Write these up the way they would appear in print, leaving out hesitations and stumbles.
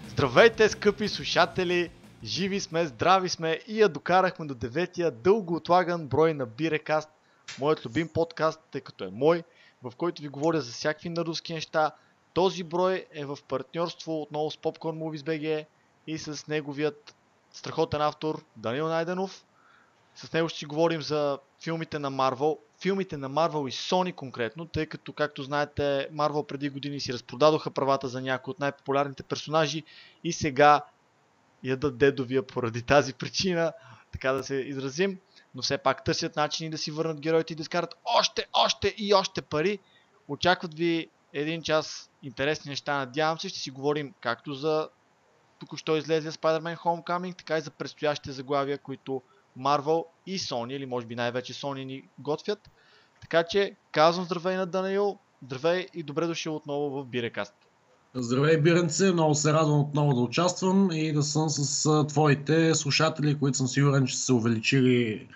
Здравейте, скъпи слушатели! Живи сме, здрави сме и я докарахме до 9-я дълго отлаган брой на Бирекаст, моят любим подкаст, тъй като е мой, в който ви говоря за всякакви нердовски неща. Този брой е в партньорство отново с Popcorn Movies BG и с неговият страхотен автор Данил Найденов. С него ще си говорим за филмите на Marvel и Sony конкретно, тъй като, както знаете, Marvel преди години си разпродадоха правата за някои от най-популярните персонажи и сега ядат дедовия поради тази причина, така да се изразим, но все пак търсят начини да си върнат героите и да изкарат още пари. Очакват ви един час интересни неща, надявам се. Ще си говорим както за току-що излезе Spider-Man Homecoming, така и за предстоящите заглавия, които Marvel и Sony, или може би най-вече Sony ни готвят. Така че казвам здравей на Даниил, здравей и добре дошъл отново в Бирекаст. Здравей, Биренце, много се радвам отново да участвам и да съм с твоите слушатели, които съм сигурен, че са се увеличили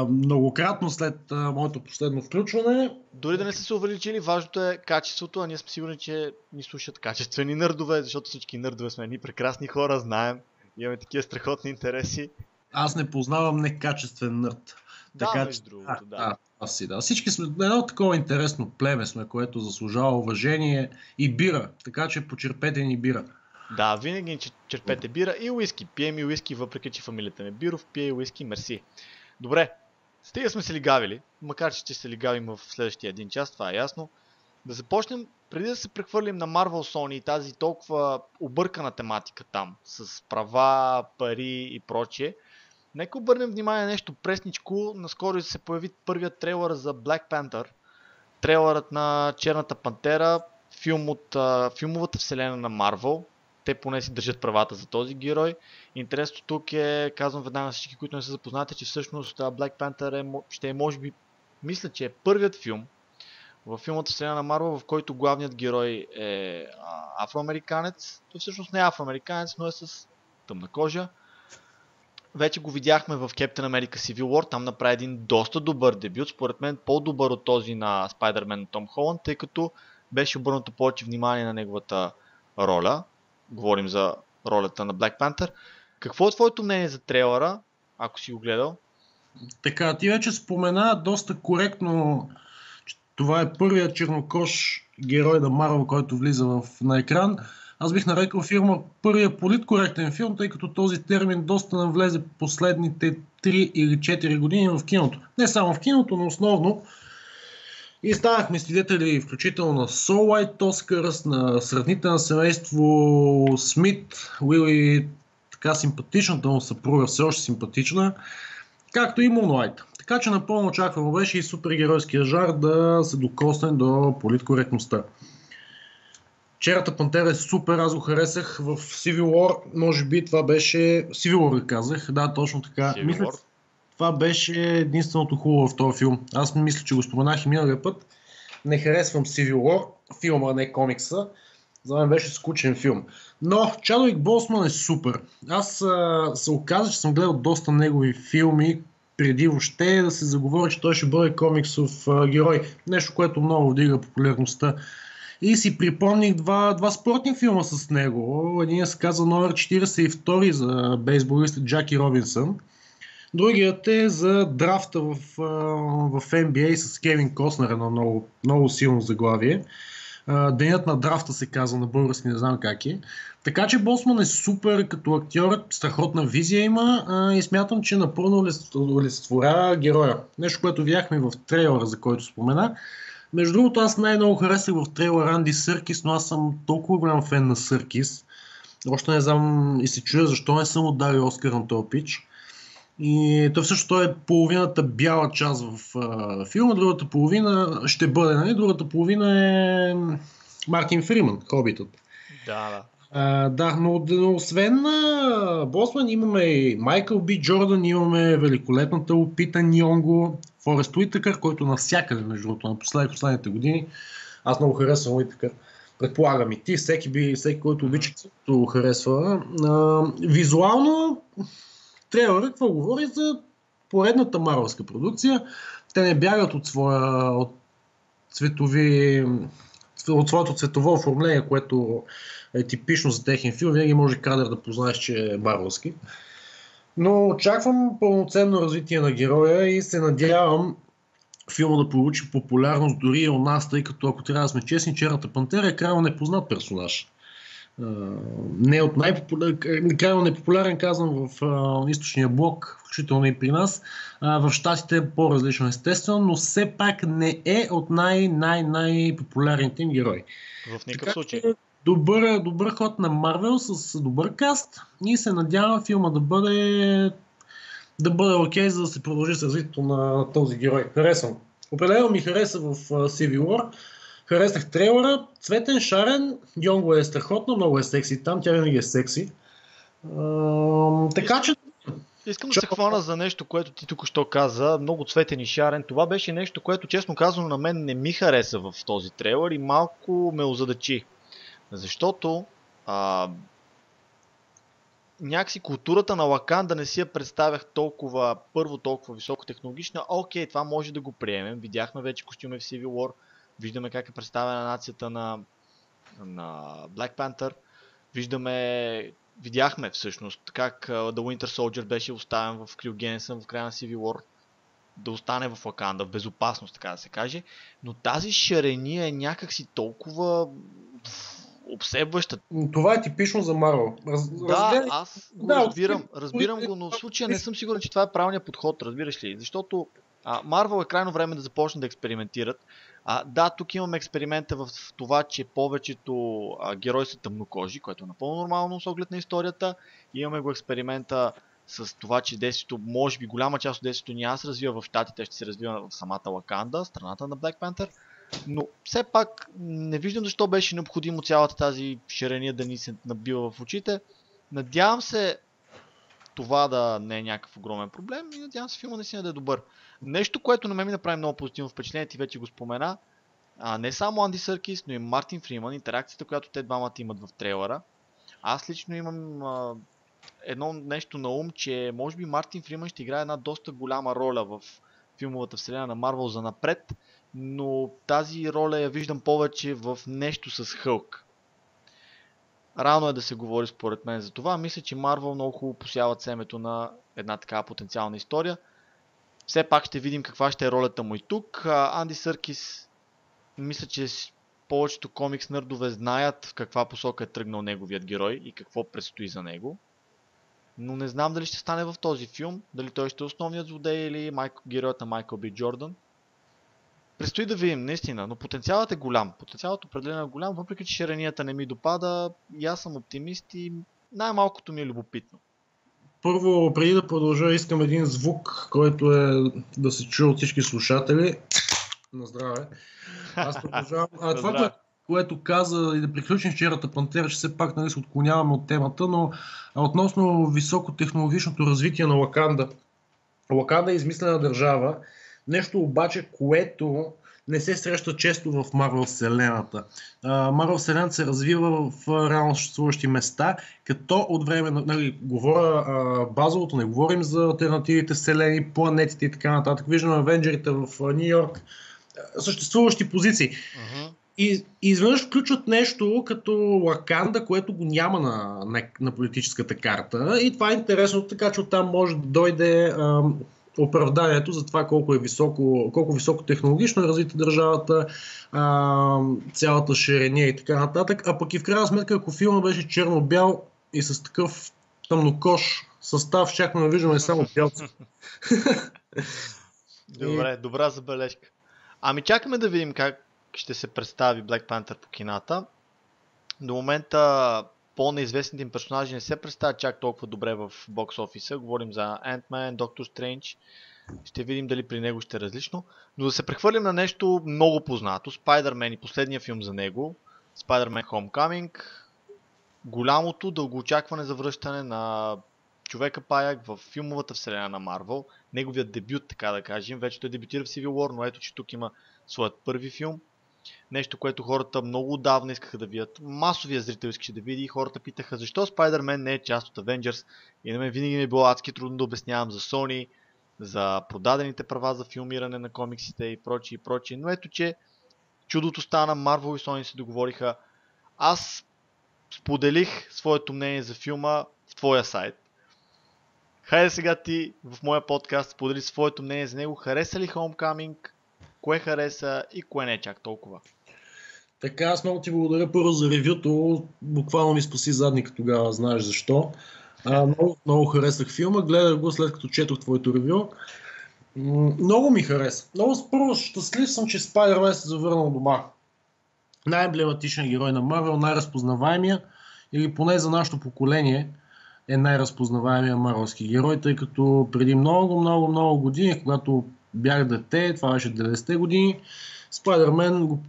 многократно след моето последно включване. Дори да не са се увеличили, важното е качеството, а ние сме сигурни, че ни слушат качествени нърдове, защото всички нърдове сме едни прекрасни хора, знаем, имаме такива страхотни интереси. Аз не познавам некачествен нърд. Да, така, между другото, да. Всички сме едно такова интересно племе сме, което заслужава уважение и бира, така че почерпете ни бира. Да, винаги черпете бира и уиски. Пием и уиски, въпреки че фамилията ми е Биров, пие и уиски, мерси. Добре, стига сме се лигавили, макар че ще се лигавим в следващия един час, това е ясно. Да започнем, преди да се прехвърлим на Marvel Sony и тази толкова объркана тематика там, с права, пари и прочие. Нека обърнем внимание на нещо пресничко. Наскоро се появи първият трейлър за Black Panther. Трейлърът на Черната пантера, филм от филмовата вселена на Marvel. Те поне си държат правата за този герой. Интересното тук е, казвам веднага на всички, които не са запознати, че всъщност Black Panther ще е, може би, мисля, че е първият филм във филмата вселена на Marvel, в който главният герой е афроамериканец. Той всъщност не е афроамериканец, но е с тъмна кожа. Вече го видяхме в Captain America Civil War, там направи един доста добър дебют, според мен по-добър от този на Spider-Man на Том Холанд, тъй като беше обърнато повече внимание на неговата роля. Говорим за ролята на Black Panther. Какво е твоето мнение за трейлера, ако си го гледал? Така, ти вече спомена доста коректно, че това е първият чернокож герой на Marvel, който влиза на екран. Аз бих нарекал филма първия политкоректен филм, тъй като този термин доста навлезе последните 3 или 4 години в киното. Не само в киното, но основно. И станахме свидетели включително на So White Oscars, на средните на семейство Смит, Уили, така симпатичната му съпруга, все още симпатична, както и Moonlight. Така че напълно очаквано беше и супергеройския жанр да се докосне до политкоректността. Черната пантера е супер, аз го харесах в Civil War, може би това беше... Civil War казах, да, точно така. Мисля, това беше единственото хубаво в този филм. Аз мисля, че го споменах и миналия път. Не харесвам Civil War, филма, не комикса. За мен беше скучен филм. Но Чадуик Босман е супер. Аз се оказа, че съм гледал доста негови филми преди въобще да се заговори, че той ще бъде комиксов герой. Нещо, което много вдига популярността. И си припомних два спортни филма с него. Един се казва номер 42 за бейсболиста Джаки Робинсън. Другият е за драфта в NBA с Кевин Костнер, едно много, много силно заглавие. Денят на драфта се казва на български, не знам как е. Така че Босман е супер като актьор, страхотна визия има и смятам, че напълно олицетворява героя. Нещо, което видяхме в трейлера, за който спомена. Между другото, аз най-много харесах в трейлера Анди Съркис, но аз съм толкова голям фен на Съркис. Още не знам и се чуя защо не съм отдали Оскар на този пич. И той е половината бяла част в филма, другата половина ще бъде, нали? Другата половина е Мартин Фриман, Хобитът. Да. Да, но освен Босман имаме и Майкъл Би Джордан, имаме великолепната Лупита Ньонго, Форест Уитакър, който навсякъде, между другото, на последните години. Аз много харесвам Уитакър. Предполагам и ти, всеки, който обича, който харесва. Визуално трейлерът какво говори за поредната марвелска продукция. Те не бягат от от своето цветово оформление, което е типично за техен филм. Винаги може кадър да познаеш, че е марвелски. Но очаквам пълноценно развитие на героя и се надявам филма да получи популярност дори и у нас, тъй като, ако трябва да сме честни, Черната пантера е крайно непознат персонаж. Не от крайно непопулярен, казвам, в източния блок, включително и при нас. В щатите е по-различно, естествено, но все пак не е от най-популярните им герои. В никакъв случай. Добър ход на Марвел с добър каст и се надявам филма да бъде окей, за да се продължи с развитието на този герой. Харесвам. Определено ми хареса в Civil War. Харесах трейлера. Цветен, шарен. Йонго е страхотно, много е секси там. Тя винаги е секси. Така че... Искам да се хвана за нещо, което ти тук що каза. Много цветен и шарен. Това беше нещо, което честно казано на мен не ми хареса в този трейлер и малко ме озадачи. Защото някакси културата на Лаканда не си я представях толкова високотехнологична. Окей, това може да го приемем. Видяхме вече костюми в Civil War. Виждаме как е представена нацията на Black Panther. Видяхме всъщност как The Winter Soldier беше оставен в криогенеса в края на Civil War. Да остане в Лаканда, в безопасност, така да се каже. Но тази шарения е някакси толкова обсебваща. Това е типично за Марвел. Аз го разбирам го, но в случая не съм сигурен, че това е правилният подход, разбираш ли? Защото Марвел е крайно време да започне да експериментират. Тук имаме експеримента в това, че повечето герои са тъмнокожи, което е напълно нормално с оглед на историята. Имаме го експеримента с това, че действието, може би голяма част от действието няма се развива в щатите, ще се развива в самата Лаканда, страната на Black Panther. Но все пак не виждам защо беше необходимо цялата тази ширения да ни се набива в очите. Надявам се това да не е някакъв огромен проблем и надявам се филма наистина да е добър. Нещо, което на мен ми направи много позитивно впечатление, ти вече го спомена, не само Анди Съркис, но и Мартин Фриман, интеракцията, която те двамата имат в трейлера. Аз лично имам едно нещо на ум, че може би Мартин Фриман ще играе една доста голяма роля в филмовата вселена на Марвел за напред, но тази роля я виждам повече в нещо с Хълк. Рано е да се говори според мен за това. Мисля, че Марвел много хубаво посяват семето на една такава потенциална история. Все пак ще видим каква ще е ролята му и тук. Анди Съркис, мисля, че повечето комикс нърдове знаят в каква посока е тръгнал неговият герой и какво предстои за него. Но не знам дали ще стане в този филм, дали той ще е основният злодей или героят на Майкъл Би Джордан. Предстои да видим, наистина, но потенциалът е голям. Потенциалът определено е голям, въпреки че ширенията не ми допада. И аз съм оптимист и най-малкото ми е любопитно. Първо, преди да продължа, искам един звук, който е да се чуе от всички слушатели. На здраве. Аз продължавам. Това, което каза и да приключим с Черната пантера, че все пак се отклоняваме от темата, но относно високотехнологичното развитие на Лаканда. Лаканда е измислена държава. Нещо обаче, което не се среща често в Марвел вселената. Марвел вселената се развива в реално съществуващи места, като от време, говоря базовото, не говорим за алтернативите вселени, планетите и така нататък. Виждаме Авенджерите в Нью Йорк, съществуващи позиции. И изведнъж включват нещо като Лаканда, което го няма на политическата карта. И това е интересно, така че оттам може да дойде оправданието за това колко високо технологично е развита държавата, цялата ширения и така нататък. А пък и в крайна сметка, ако филма беше черно-бял и с такъв тъмнокож състав, щяхме да виждаме само бялци. Добре, добра забележка. Ами чакаме да видим как ще се представи Black Panther по кината. До момента по-неизвестните им персонажи не се представят чак толкова добре в бокс офиса. Говорим за Ant-Man, Doctor Strange. Ще видим дали при него ще е различно. Но да се прехвърлим на нещо много познато. Spider-Man и последния филм за него. Spider-Man Homecoming. Голямото дългоочакване за връщане на човека паяк в филмовата вселена на Марвел. Неговият дебют, така да кажем. Вече той дебютира в Civil War, но ето, че тук има своят първи филм. Нещо, което хората много отдавна искаха да видят. Масовия зрител искаше да види и хората питаха защо Spider-Man не е част от Avengers. И на мен винаги ми е било адски трудно да обяснявам за Sony. за продадените права за филмиране на комиксите и прочие и прочие. Но ето, че чудото стана, Marvel и Sony се договориха. Аз споделих своето мнение за филма в твоя сайт. Хайде сега ти в моя подкаст сподели своето мнение за него. Хареса ли Homecoming? Кое хареса и кое не е чак толкова? Така, аз много ти благодаря първо за ревюто. Буквално ми спаси задника тогава, знаеш защо. Много харесах филма, гледах го след като четох твоето ревю. Много ми хареса. Много първо щастлив съм, че Spider-Man се завърнал дома. Най-емблематичният герой на Marvel, най-разпознаваемия, или поне за нашето поколение е най-разпознаваемия марвелски герой, тъй като преди много години, когато бях дете, това беше 90-те години, Spider-Man го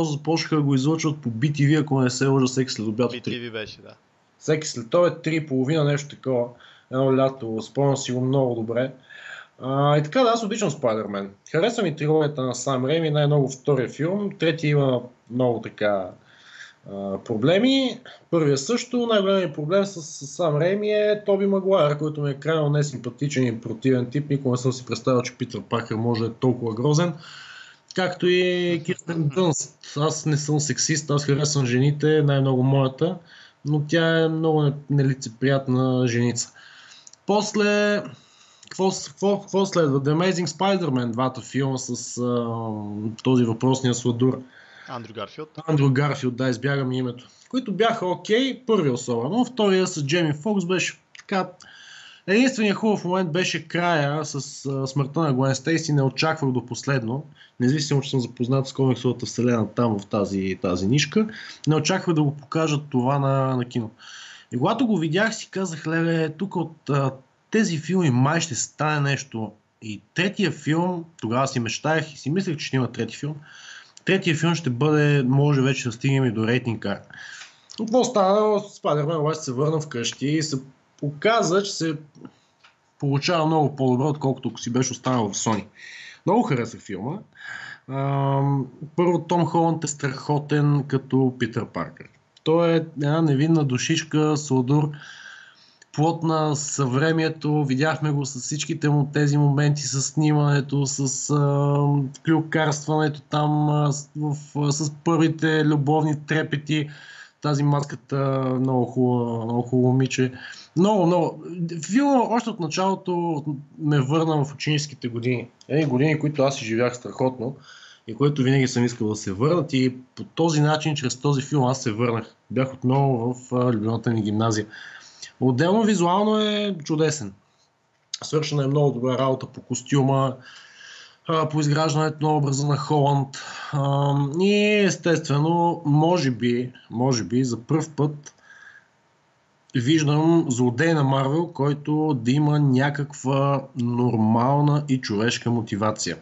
започнаха да го излъчват по BTV, ако не се лъжа, всеки следобед. BTV беше, да. Всеки следобед 3:30, нещо такова. Едно лято, спомням си го много добре. И така, да, аз обичам Spider-Man. Харесва ми трилогията на Сам Рейми, най-много втория филм. Третия има много така проблеми. Първия също. Най-големият проблем с Сам Рейми е Тоби Магуайр, който ми е крайно несимпатичен и противен тип. Никога не съм си представил, че Питър Паркър може да е толкова грозен. Както и Кирстен Дънст. Аз не съм сексист, аз харесвам жените, най-много моята, но тя е много нелицеприятна женица. После, какво следва? The Amazing Spider-Man, двата филма с този въпросния сладур. Андрю Гарфилд, да, избягам името. Които бяха окей, първия особено, втория с Джейми Фокс беше така. Единственият хубав момент беше края с смъртта на Гуен Стейси, не очаквах до последно, независимо, че съм запознат с комиксовата вселена там в тази нишка, не очаквах да го покажат това на кино. И когато го видях, си казах, леле, тук от тези филми май ще стане нещо. И третия филм, тогава си мечтаях и си мислех, че ще има трети филм. Третия филм ще бъде, може вече да стигнем и до рейтинг кар. Но какво стана? Spider-Man обаче се върна вкъщи и се оказа, че се получава много по-добре, отколкото ако си беше останал в Sony. Много харесах филма. Първо, Том Холанд е страхотен като Питър Паркър. Той е една невинна душичка, сладур, плод на съвремието. Видяхме го с всичките му тези моменти, с снимането, с клюкарстването там, с първите любовни трепети. Тази маската много хубаво момиче. Много. Филма още от началото ме върна в ученическите години. Едни години, които аз изживях страхотно и които винаги съм искал да се върнат, и по този начин, чрез този филм, аз се върнах. Бях отново в любимата ни гимназия. Отделно визуално е чудесен. Свършена е много добра работа по костюма, по изграждането на образа на Холанд. И естествено, може би за пръв път виждам злодей на Марвел, който да има някаква нормална и човешка мотивация.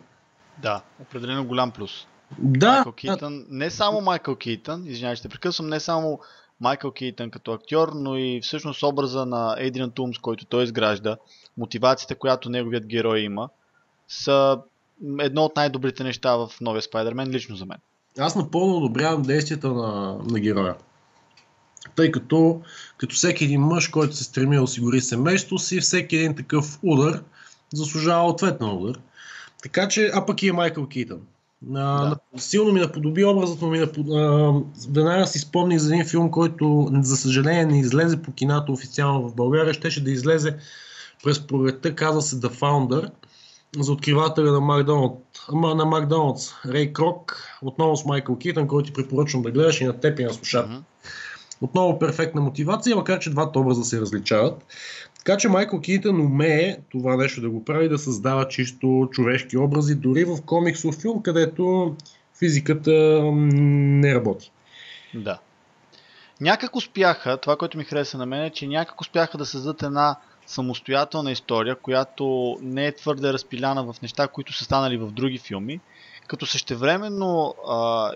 Да, определено голям плюс. Да. Майкъл Кейтън, не само Майкъл Кейтън, извинявай, ще прекъсвам, не само Майкъл Кейтън като актьор, но и всъщност образа на Ейдриан Тумс, който той изгражда, мотивацията, която неговият герой има, са едно от най-добрите неща в новия Spider-Man, лично за мен. Аз напълно одобрявам действията на героя. Тъй като всеки един мъж, който се стреми да осигури семейство си, всеки един такъв удар заслужава ответен удар. Така че, пък и е Майкъл Кейтън. Да. Силно ми наподоби образът, но веднага си спомних за един филм, който за съжаление не излезе по киното официално в България. Щеше да излезе през пролетта, казва се The Founder, за откривателя на Макдоналдс, Рей Крок, отново с Майкъл Кейтън, който ти препоръчвам да гледаш и на теб и на слушател. Отново перфектна мотивация, макар че двата образа се различават. Така че Майкъл Кейтън умее това нещо да го прави, да създава чисто човешки образи, дори в комиксов филм, където физиката не работи. Да. Някак успяха, това, което ми хареса на мен е, че някак успяха да създадат една самостоятелна история, която не е твърде разпиляна в неща, които са станали в други филми, като същевременно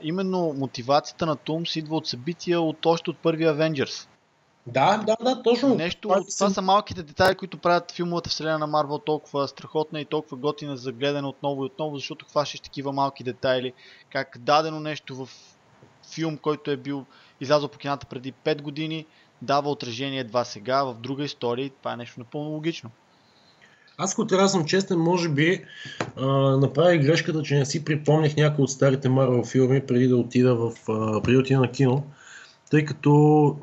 именно мотивацията на Тумс идва от събития още от първия Avengers. Да, точно. Това са малките детайли, които правят филмовата вселена на Марвел толкова страхотна и толкова готина за гледане отново и отново, защото хващаш такива малки детайли, как дадено нещо в филм, който е бил излязъл по кината преди 5 години, дава отражение едва сега в друга история. Това е нещо напълно логично. Аз, ако трябва да съм честен, може би направих грешката, че не си припомних някои от старите Marvel филми преди да отида на кино, тъй като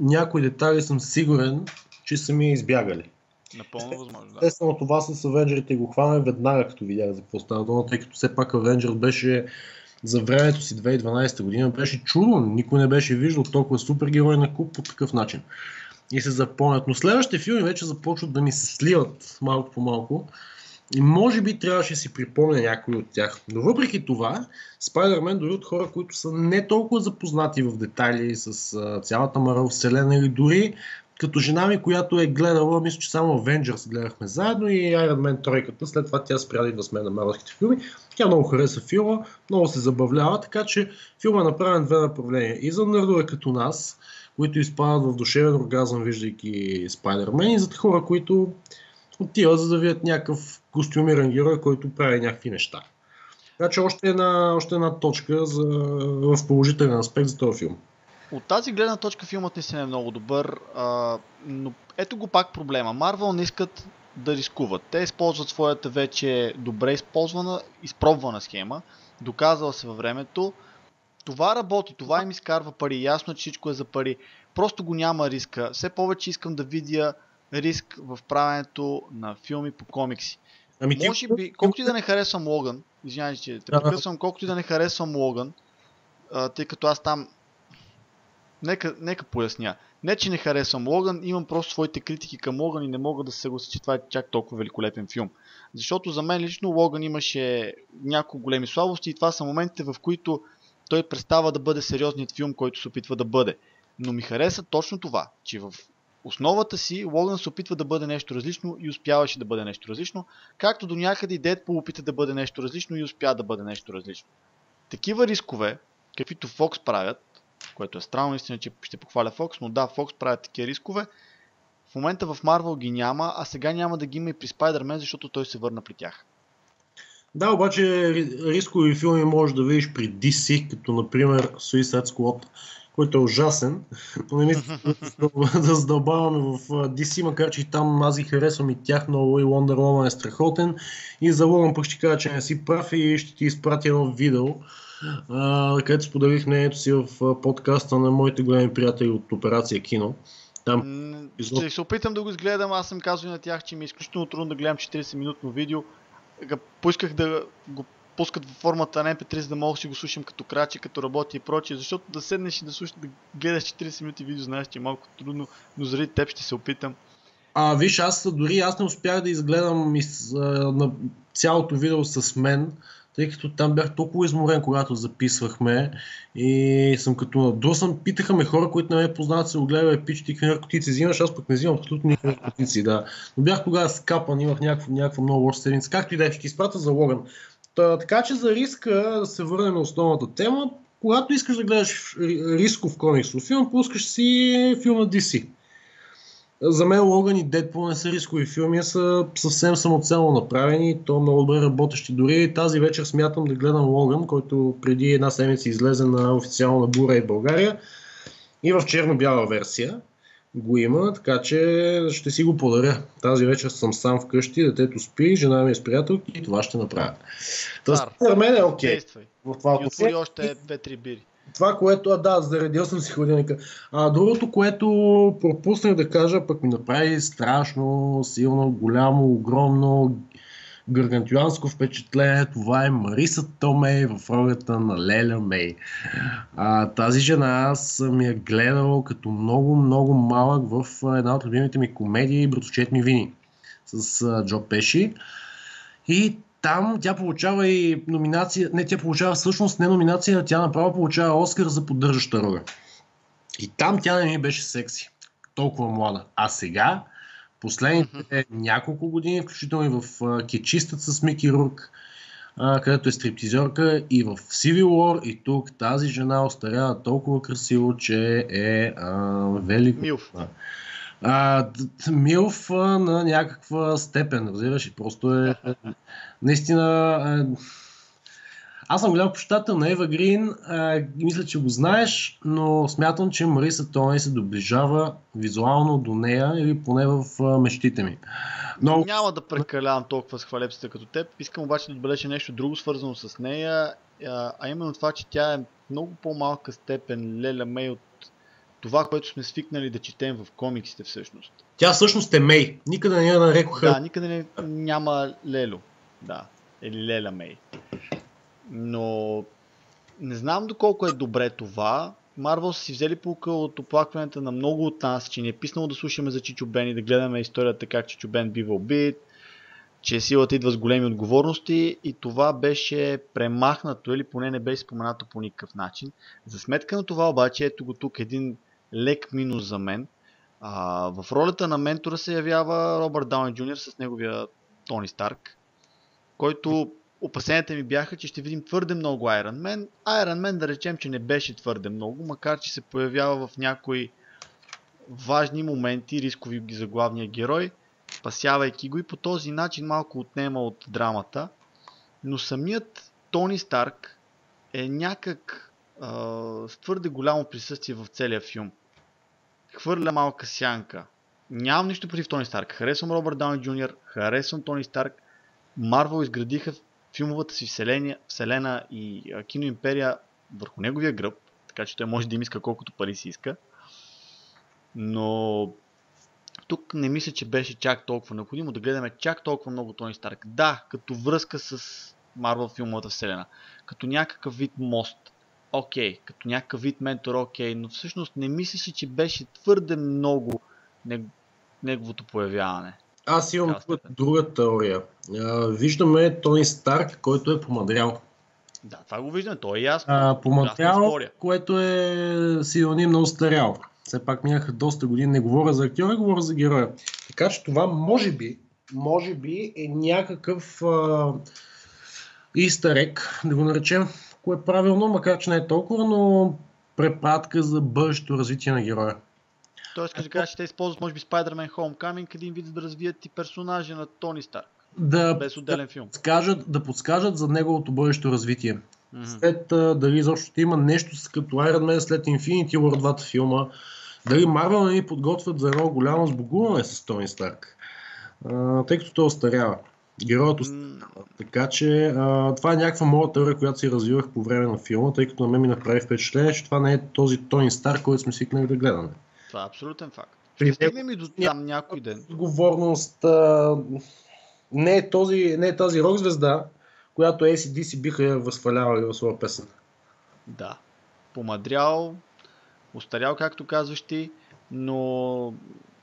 някои детайли съм сигурен, че са ми избягали. Напълно възможно, да. Естествено, това с Avengers го хвана веднага, като видях за какво става дума, тъй като все пак Avengers беше за времето си 2012 година, беше чудо, никой не беше виждал толкова супергерой на куп по такъв начин. И се запомнят. Но следващите филми вече започват да ми се сливат малко по малко. И може би трябваше да си припомня някой от тях. Но въпреки това, Spider-Man дори от хора, които са не толкова запознати в детайли с цялата Marvel вселена или дори като жена ми, която е гледала, мисля, че само Avengers гледахме заедно и Iron Man тройката. След това тя спря да идва с мен на марвелските филми. Тя много хареса филма, много се забавлява, така че филма е направен две направления. И за нърдове като нас, които изпадат в душевен оргазъм, виждайки Spider-Man, и за хора, които отиват за да видят някакъв костюмиран герой, който прави някакви неща. Така че още една точка в положителен аспект за този филм. От тази гледна точка филмът наистина е много добър, но ето го пак проблема. Marvel не искат да рискуват. Те използват своята вече добре изпробвана схема, доказала се във времето. Това работи, това им изкарва пари, ясно, че всичко е за пари. Просто го няма риска. Все повече искам да видя риск в правенето на филми по комикси. Може би, колкото и да не харесвам Логан, извинявай, че те прекъсвам, колкото и да не харесвам Логан, тъй като аз там Нека поясня. Не, че не харесвам Логан, имам просто своите критики към Логан и не мога да се съглася, че това е чак толкова великолепен филм. Защото за мен лично Логан имаше няколко големи слабости и това са моментите, в които той престава да бъде сериозният филм, който се опитва да бъде. Но ми хареса точно това, че в основата си Логан се опитва да бъде нещо различно и успяваше да бъде нещо различно, както до някъде и Дедпул опита да бъде нещо различно и успя да бъде нещо различно. Такива рискове, каквито Fox правят, което е странно, наистина, че ще похваля Fox, но да, Fox правят такива рискове. В момента в Marvel ги няма, а сега няма да ги има и при Spider-Man, защото той се върна при тях. Да, обаче рискови филми можеш да видиш при DC, като например Suicide Squad, който е ужасен, но не мисля да задълбаваме в DC, макар че и там аз ги харесвам и тях много, и Wonder Woman е страхотен, и за Логан пък ще кажа, че не си прав и ще ти изпратя едно видео, където споделих мнението си в подкаста на моите големи приятели от Операция Кино. Там... Ще се опитам да го изгледам, аз съм казал на тях, че ми е изключително трудно да гледам 40-минутно видео. Поисках да го пускат в формата на MP3, за да мога да си го слушам като крачи, като работи и прочие, защото да седнеш и да гледаш 40 минути видео, знаеш, че е малко трудно, но заради теб ще се опитам. Виж, аз не успях да изгледам на цялото видео с мен, тъй като там бях толкова изморен, когато записвахме и съм като надосан. Питаха ме хора, които не ме познават, се огледали, пич, ти какви наркотици взимаш, аз пък не взимам абсолютно никакви наркотици, да. Но бях тогава скапан, имах някаква много лоша седмица, както и да ще ти изпратя за Логан. Така че за риска, да се върнем на основната тема, когато искаш да гледаш рисков комиксов филм, пускаш си филм на DC. За мен Логан и Дедпул не са рискови филми, а са съвсем самоцелно направени и то много добре работещи. Дори тази вечер смятам да гледам Логан, който преди една седмица излезе на официално на Blu-ray България и в черно-бяла версия го има, така че ще си го подаря. Тази вечер съм сам вкъщи, детето спи, жена ми е с приятелки и това ще направя. За мен е окей. В това и отвори още 2-3 бири. Това, което, заредил съм си хладилника. Другото, което пропуснах да кажа, пък ми направи страшно, силно, голямо, огромно, гаргантюанско впечатление. Това е Мариса Томей в ролята на Леля Мей. Тази жена съм я гледал като много, много малък в една от любимите ми комедии "Братовчет ми Вини" с Джо Пеши. И там тя получава и номинация, тя получава всъщност не номинация, тя направо получава Оскар за поддържаща роля. И там тя не ми беше секси, толкова млада. А сега, последните няколко години, включително и в Кетчистът с Мики Рурк, където е стриптизерка, и в Civil War, и тук тази жена остарява толкова красиво, че е велико. Милф. Милф на някаква степен, разбираш, просто е наистина Аз съм голям почитател на Ева Грин, мисля, че го знаеш, но смятам, че Мариса Тоней се доближава визуално до нея или поне в мечтите ми. Но... Няма да прекалявам толкова с хвалебствата като теб. Искам обаче да отбележа нещо друго свързано с нея, а именно това, че тя е много по-малка степен Леля Мей от това, което сме свикнали да четем в комиксите всъщност. Тя всъщност е Мей. Никъде не я нарекоха. Да, никъде няма Лело. Да, или Леля Мей. Но не знам доколко е добре това. Марвел са си взели поука от оплакването на много от нас, че ни е писнало да слушаме за Чичо Бен и да гледаме историята как Чичо Бен бива убит, че силата идва с големи отговорности и това беше премахнато или поне не беше споменато по никакъв начин. За сметка на това обаче, ето го тук един лек минус за мен. В ролята на ментора се явява Робърт Дауни Джуниор с неговия Тони Старк, който опасенията ми бяха, че ще видим твърде много Iron Man. Iron Man да речем, че не беше твърде много, макар че се появява в някои важни моменти, рискови ги за главния герой, спасявайки го и по този начин малко отнема от драмата. Но самият Тони Старк е някак с твърде голямо присъствие в целия филм. Хвърля малка сянка. Нямам нищо против Тони Старк. Харесвам Робърт Дауни Джуниор, харесвам Тони Старк. Марвел изградиха филмовата си вселена и киноимперия върху неговия гръб, така че той може да им иска колкото пари си иска. Но тук не мисля, че беше чак толкова необходимо да гледаме чак толкова много Тони Старк. Да, като връзка с Марвел филмовата вселена, като някакъв вид мост, окей, като някакъв вид ментор, окей, но всъщност не мисля, че беше твърде много неговото появяване. Аз имам друга теория. Виждаме Тони Старк, който е помадрял. Да, това го виждаме, то е ясно. Помадрял, което е синоним на устарял. Все пак минаха доста години, не говоря за актьора, говоря за героя. Така че това може би е някакъв easter egg, да го наречем, кое е правилно, макар че не е толкова, но препратка за бъдещето развитие на героя. Тоест, като кажа, че те използват, може би, Spider-Man Homecoming, един вид, за да развият и персонажа на Тони Старк. Без отделен филм. Да подскажат за неговото бъдещо развитие. След дали изобщо ще има нещо като Iron Man след Infinity War, двата филма, дали Marvel не ни подготвят за едно голямо сбогуване с Тони Старк, тъй като той остарява. Героят остарява. Така че това е някаква моя теория, която си развивах по време на филма, тъй като на мен ми направи впечатление, че това не е този Тони Старк, който сме свикнали да гледаме. Това е абсолютен факт. Ще стигнем и до там някой ден. Отговорност не е тази рок звезда, която AC/DC биха възхвалявали в своя песен. Да. Помадрял, устарял, както казваш ти, но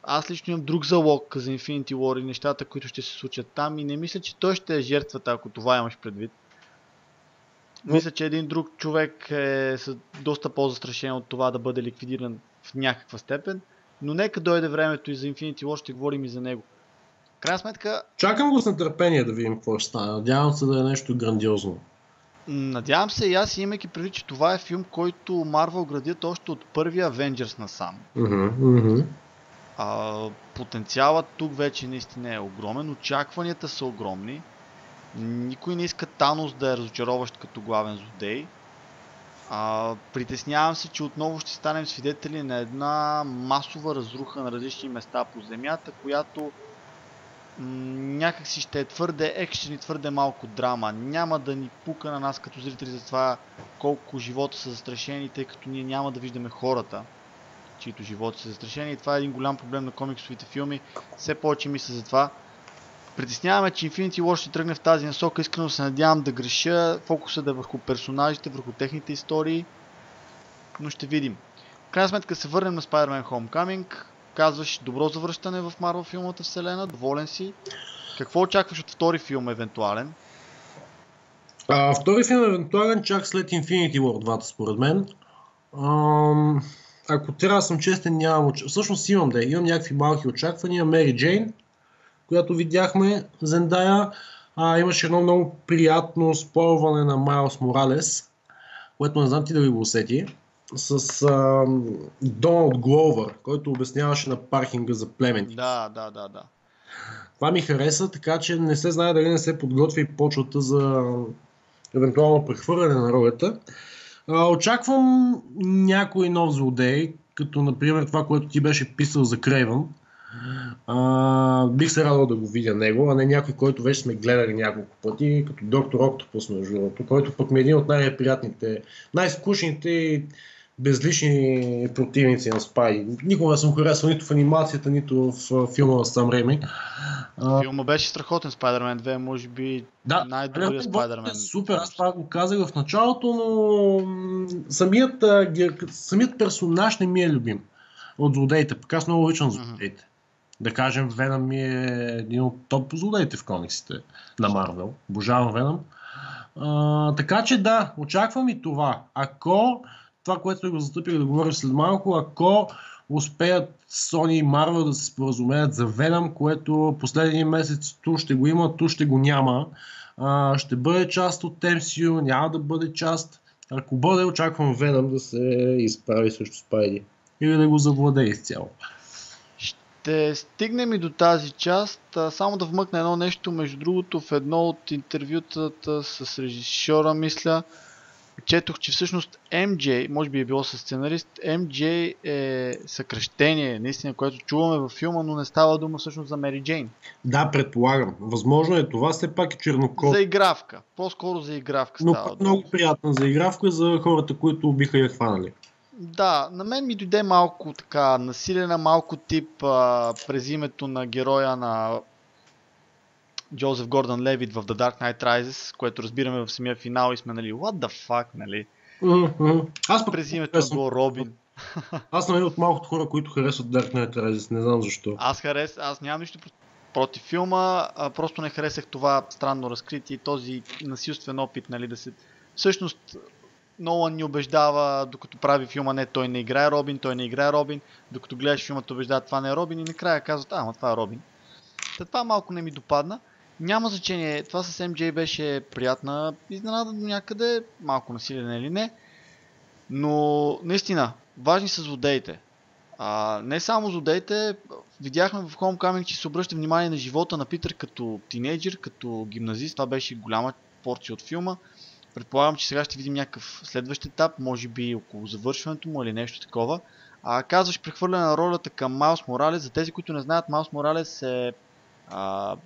аз лично имам друг залог за Infinity War и нещата, които ще се случат там и не мисля, че той ще е жертвата, ако това имаш предвид. Мисля, че един друг човек е доста по-застрашен от това да бъде ликвидиран в някаква степен, но нека дойде времето и за Infinity War ще говорим и за него. Крайна сметка... Чакам го с нетърпение да видим какво ще стане. Надявам се да е нещо грандиозно. Надявам се и аз, имайки предвид, че това е филм, който Marvel градят още от първия Avengers насам. Потенциалът тук вече наистина е огромен, очакванията са огромни. Никой не иска Танос да е разочароващ като главен злодей. Притеснявам се, че отново ще станем свидетели на една масова разруха на различни места по земята, която някакси ще е твърде екшен и твърде малко драма. Няма да ни пука на нас като зрители за това колко живота са застрашени, тъй като ние няма да виждаме хората, чието животи са застрашени. И това е един голям проблем на комиксовите филми. Все повече мисля за това. Притесняваме, че Infinity War ще тръгне в тази насока. Искрено се надявам да греша. Фокусът да е върху персонажите, върху техните истории. Но ще видим. В крайна сметка се върнем на Spider-Man Homecoming. Казваш добро завръщане в Marvel филмата вселена. Доволен си. Какво очакваш от втори филм евентуален? Втори филм евентуален чак след Infinity War 2 според мен. Ако трябва да съм честен, нямам всъщност имам някакви малки очаквания. Мери Джейн, която видяхме, Зендая, имаше едно много приятно спойване на Майлс Моралес, което не знам ти да го усети, с Доналд Гловър, който обясняваше на паркинга за племените. Да. Това ми хареса, така че не се знае дали не се подготви почвата за евентуално прехвърляне на ролята. Очаквам някой нов злодей, като например това, което ти беше писал за Крейвън. Бих се радвал да го видя него, а не някой, който вече сме гледали няколко пъти, като Доктор Октопус, между другото, който пък ми е един от най-приятните, най-скучните и безлични противници на Спайди. Никога не съм харесвал нито в анимацията, нито в филма на Сам Рейми. Филма беше страхотен, Spider-Man 2, може би най-добрият Spider-Man. Супер, аз това го казах в началото, но самият персонаж не ми е любим от злодеите, пък аз много обичам злодеите. Да кажем, Веном ми е един от топ злодеите в комиксите на Марвел. Обожавам Веном. Така че да, очаквам и това. Ако това, което сме го застъпили да говорим след малко, ако успеят Sony и Marvel да се споразумеят за Venom, което последния месец ту ще го има, ту ще го няма, ще бъде част от MCU, няма да бъде част. Ако бъде, очаквам Venom да се изправи срещу Спайди или да го завладее изцяло. Ще стигнем и до тази част. Само да вмъкна едно нещо, между другото в едно от интервютата с режисьора, мисля, четох, че всъщност MJ, може би е било със сценарист, MJ е съкръщение, наистина, което чуваме във филма, но не става дума всъщност за Мери Джейн. Да, предполагам. Възможно е това, все пак е чернокод. За игравка. По-скоро за игравка става дума. Но много приятна за игравка за хората, които биха я хванали. Да, на мен ми дойде малко така насилена, малко тип през името на героя на Джозеф Гордън Левит в The Dark Knight Rises, което разбираме в самия финал и сме нали, what the fuck, нали? Аз пък през името на го Робин. Аз съм един от малкото хора, които харесват Dark Knight Rises, не знам защо. Аз нямам нищо против филма, просто не харесах това странно разкритие и този насилствен опит, нали, да се... Всъщност, Нолан ни убеждава, докато прави филма, не, той не играе Робин, докато гледаш филма, те убеждава, това не е Робин и накрая казват, ама това е Робин. Това малко не ми допадна. Няма значение, това с MJ беше приятна изненада до някъде, малко насилен или не, но наистина, важни са злодеите. Не само злодеите, видяхме в Homecoming, че се обръща внимание на живота на Питър като тинейджър, като гимназист, това беше голяма порция от филма. Предполагам, че сега ще видим някакъв следващ етап, може би около завършването му или нещо такова. Казваш прехвърляне на ролята към Майлс Моралес. За тези, които не знаят, Майлс Моралес е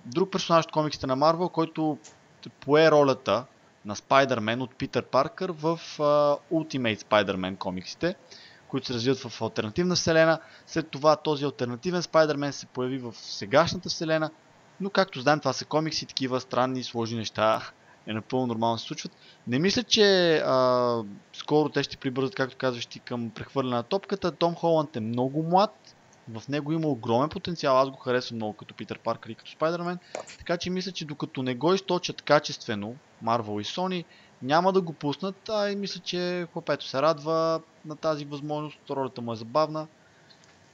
друг персонаж от комиксите на Марвел, който пое ролята на Спайдърмен от Питър Паркър в Ultimate Spider-Man комиксите, които се развиват в алтернативна вселена. След това този алтернативен Спайдърмен се появи в сегашната вселена, но както знаем, това са комикси, такива странни и сложни неща е напълно нормално се случват. Не мисля, че скоро те ще прибързат, както казваш ти, към прехвърляне на топката. Том Холанд е много млад, в него има огромен потенциал, аз го харесвам много като Питър Паркър и като Спайдърмен, така че мисля, че докато не го източат качествено Marvel и Sony, няма да го пуснат, и мисля, че хлопето се радва на тази възможност, ролята му е забавна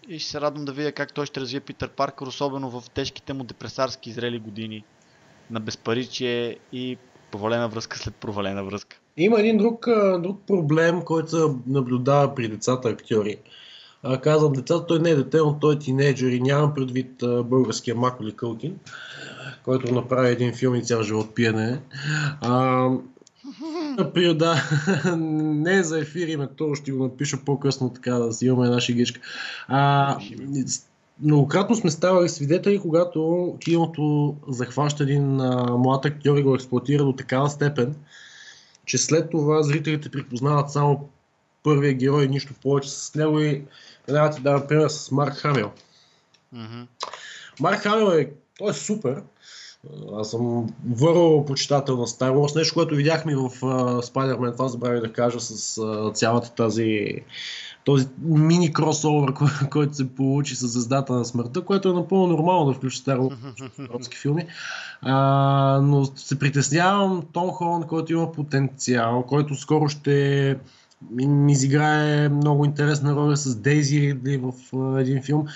и ще се радвам да видя как той ще развие Питър Паркър, особено в тежките му депресарски зрели години на безпаричие и провалена връзка след провалена връзка. Има един друг проблем, който се наблюдава при децата актьори. Казвам децата, той не е дете, но той е тинейджър и нямам предвид българския Маколи Кълкин, който направи един филм и цял живот пиене. Да, не е за ефир името, ще го напиша по-късно, така да си имаме една шегичка. Многократно сме ставали свидетели, когато киното захваща един млад актьор и го експлоатира до такава степен, че след това зрителите припознават само първия герой и нищо повече с него и веднага ти давам пример с Марк Хамил. Марк Хамил той е супер. Аз съм върл почитател на Star Wars, нещо, което видяхме в Spider-Man, това забравих да кажа с цялата този мини кросовър, който се получи с Звездата на смъртта, което е напълно нормално да включи Star Wars филми. Но се притеснявам Том Холанд, който има потенциал, който скоро ще изиграе много интересна роля с Дейзи Ридли в един филм.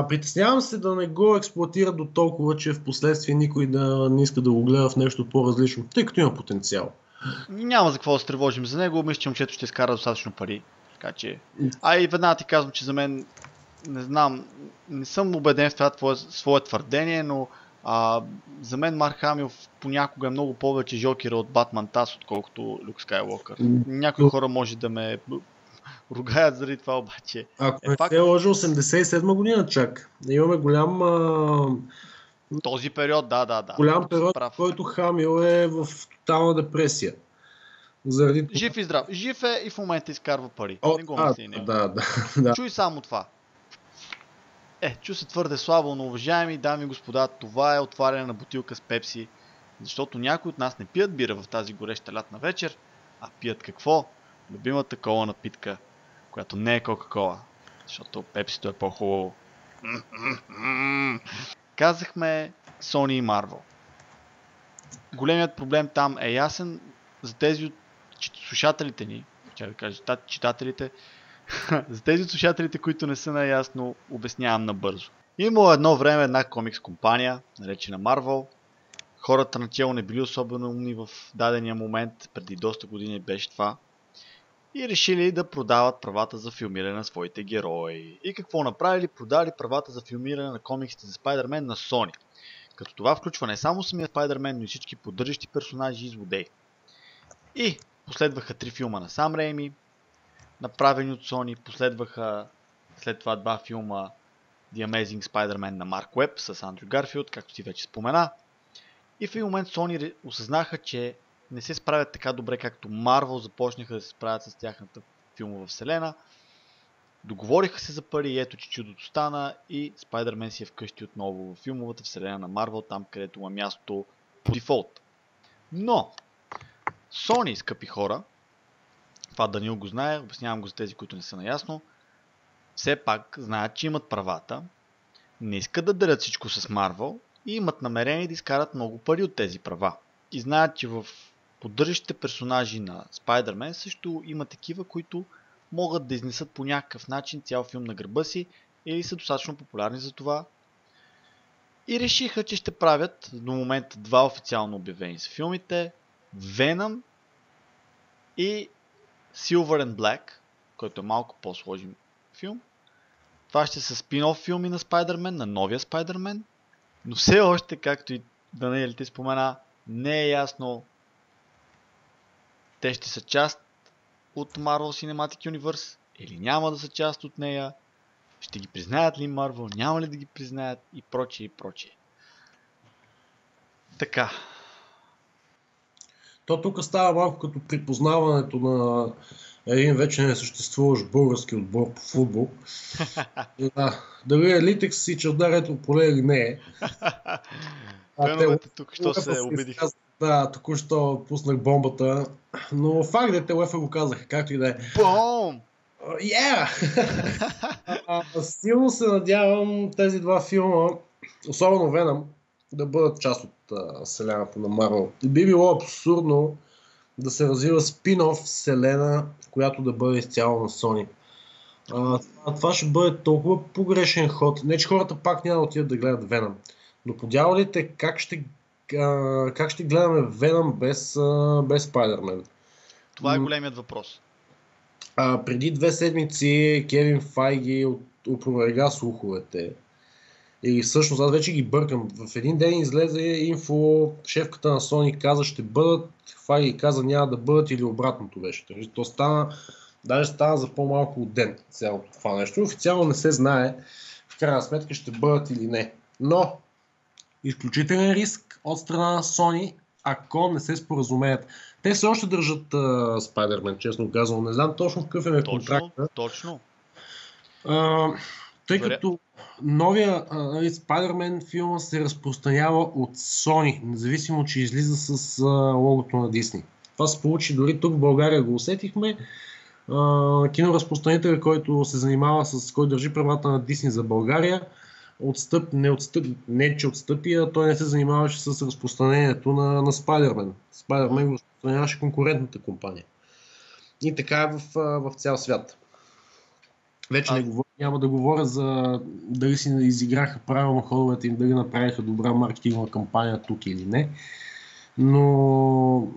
Притеснявам се да не го експлоатира до толкова, че в последствие никой да не иска да го гледа в нещо по-различно, тъй като има потенциал. Няма за какво да се тревожим за него, мисля, че момчето ще изкара достатъчно пари. Така че... и веднага ти казвам, че за мен, не знам, не съм убеден в това свое твърдение, но За мен Марк Хамил понякога е много повече жокера от Батман Тас, отколкото Люк Скайлокър. Някои хора може да ме ругаят заради това, обаче. Ако не се лъжа, 87 година чак. Имаме голям... Този период, да. Голям период, в който Хамил е в тотална депресия. Заради... Жив и здрав. Жив е и в момента изкарва пари. Не го мисли него. Да. Чуй само това. Чу се твърде слабо, но уважаеми дами и господа, това е отваряне на бутилка с пепси, защото някои от нас не пият бира в тази гореща лятна вечер, а пият какво? Любимата кола напитка, която не е Кока-кола, защото пепсито е по-хубаво. Казахме Sony и Marvel. Големият проблем там е ясен за тези от слушателите ни, читателите, за тези от слушателите, които не са наясно, обяснявам набързо. Имало едно време една комикс компания, наречена Marvel. Хората начало не били особено умни в дадения момент, преди доста години беше това. И решили да продават правата за филмиране на своите герои. И какво направили? Продали правата за филмиране на комиксите за Spider-Man на Sony. Като това включва не само самия Spider-Man, но и всички поддържащи персонажи и злодеи. И последваха 3 филма на Сам Рейми, направени от Sony, последваха след това 2 филма The Amazing Spider-Man на Марк Уеб с Андрю Гарфилд, както ти вече спомена. И в един момент Sony осъзнаха, че не се справят така добре, както Marvel започнаха да се справят с тяхната филмова вселена. Договориха се за пари и ето, че чудото стана и Spider-Man си е вкъщи отново в филмовата вселена на Marvel, там където му е мястото по дефолт. Но Sony, скъпи хора, това Данил го знае, обяснявам го за тези, които не са наясно, все пак знаят, че имат правата, не искат да делят всичко с Marvel и имат намерение да изкарат много пари от тези права. И знаят, че в поддържащите персонажи на Spider-Man също има такива, които могат да изнесат по някакъв начин цял филм на гърба си или са достатъчно популярни за това. И решиха, че ще правят до момента 2 официално обявени за филмите: Venom и Silver and Black, който е малко по-сложен филм. Това ще са спин-оф филми на Spider-Man, на новия Spider-Man, но все още, както и Даниел ти спомена, не е ясно те ще са част от Marvel Cinematic Universe или няма да са част от нея, ще ги признаят ли Marvel, няма ли да ги признаят и прочее и прочее. Така. То тук става малко като припознаването на един вече не съществуващ български отбор по футбол. Дали е Литекс и Чавдар ето поле или не е. Феновете тук що се убедих. Да, току-що пуснах бомбата, но факт е, те УЕФА го казаха, както и да е. Бом! Силно се надявам тези 2 филма, особено Venom, да бъдат част от вселената на Marvel. Би било абсурдно да се развива спин-оф вселена, която да бъде изцяло на Sony. Това ще бъде толкова погрешен ход. Не, че хората пак няма да отидат да гледат Venom. Но подявалите как ще гледаме Venom без Spider-Man? Това е големият въпрос. Преди 2 седмици Кевин Файги опроверга слуховете. И всъщност аз вече ги бъркам. В един ден излезе инфо, шефката на Sony каза ще бъдат, Файги каза няма да бъдат или обратното беше. То даже стана за по-малко от ден цялото това нещо. Официално не се знае в крайна сметка ще бъдат или не. Но изключителен риск от страна на Sony, ако не се споразумеят. Те все още държат Spider-Man, честно казвам. Не знам точно какъв е контракта. Точно. Тъй като новия Spider-Man филма се разпространява от Sony, независимо, че излиза с логото на Disney. Това се получи дори тук в България, го усетихме. Киноразпространителят, който се занимава който държи правата на Disney за България, не че отстъпи, а той не се занимаваше с разпространението на Spider-Man. Spider-Man го разпространяваше конкурентната компания. И така е в цял свят. Вече няма да говоря за дали си изиграха правилно ходовете им, дали направиха добра маркетингова кампания тук или не. Но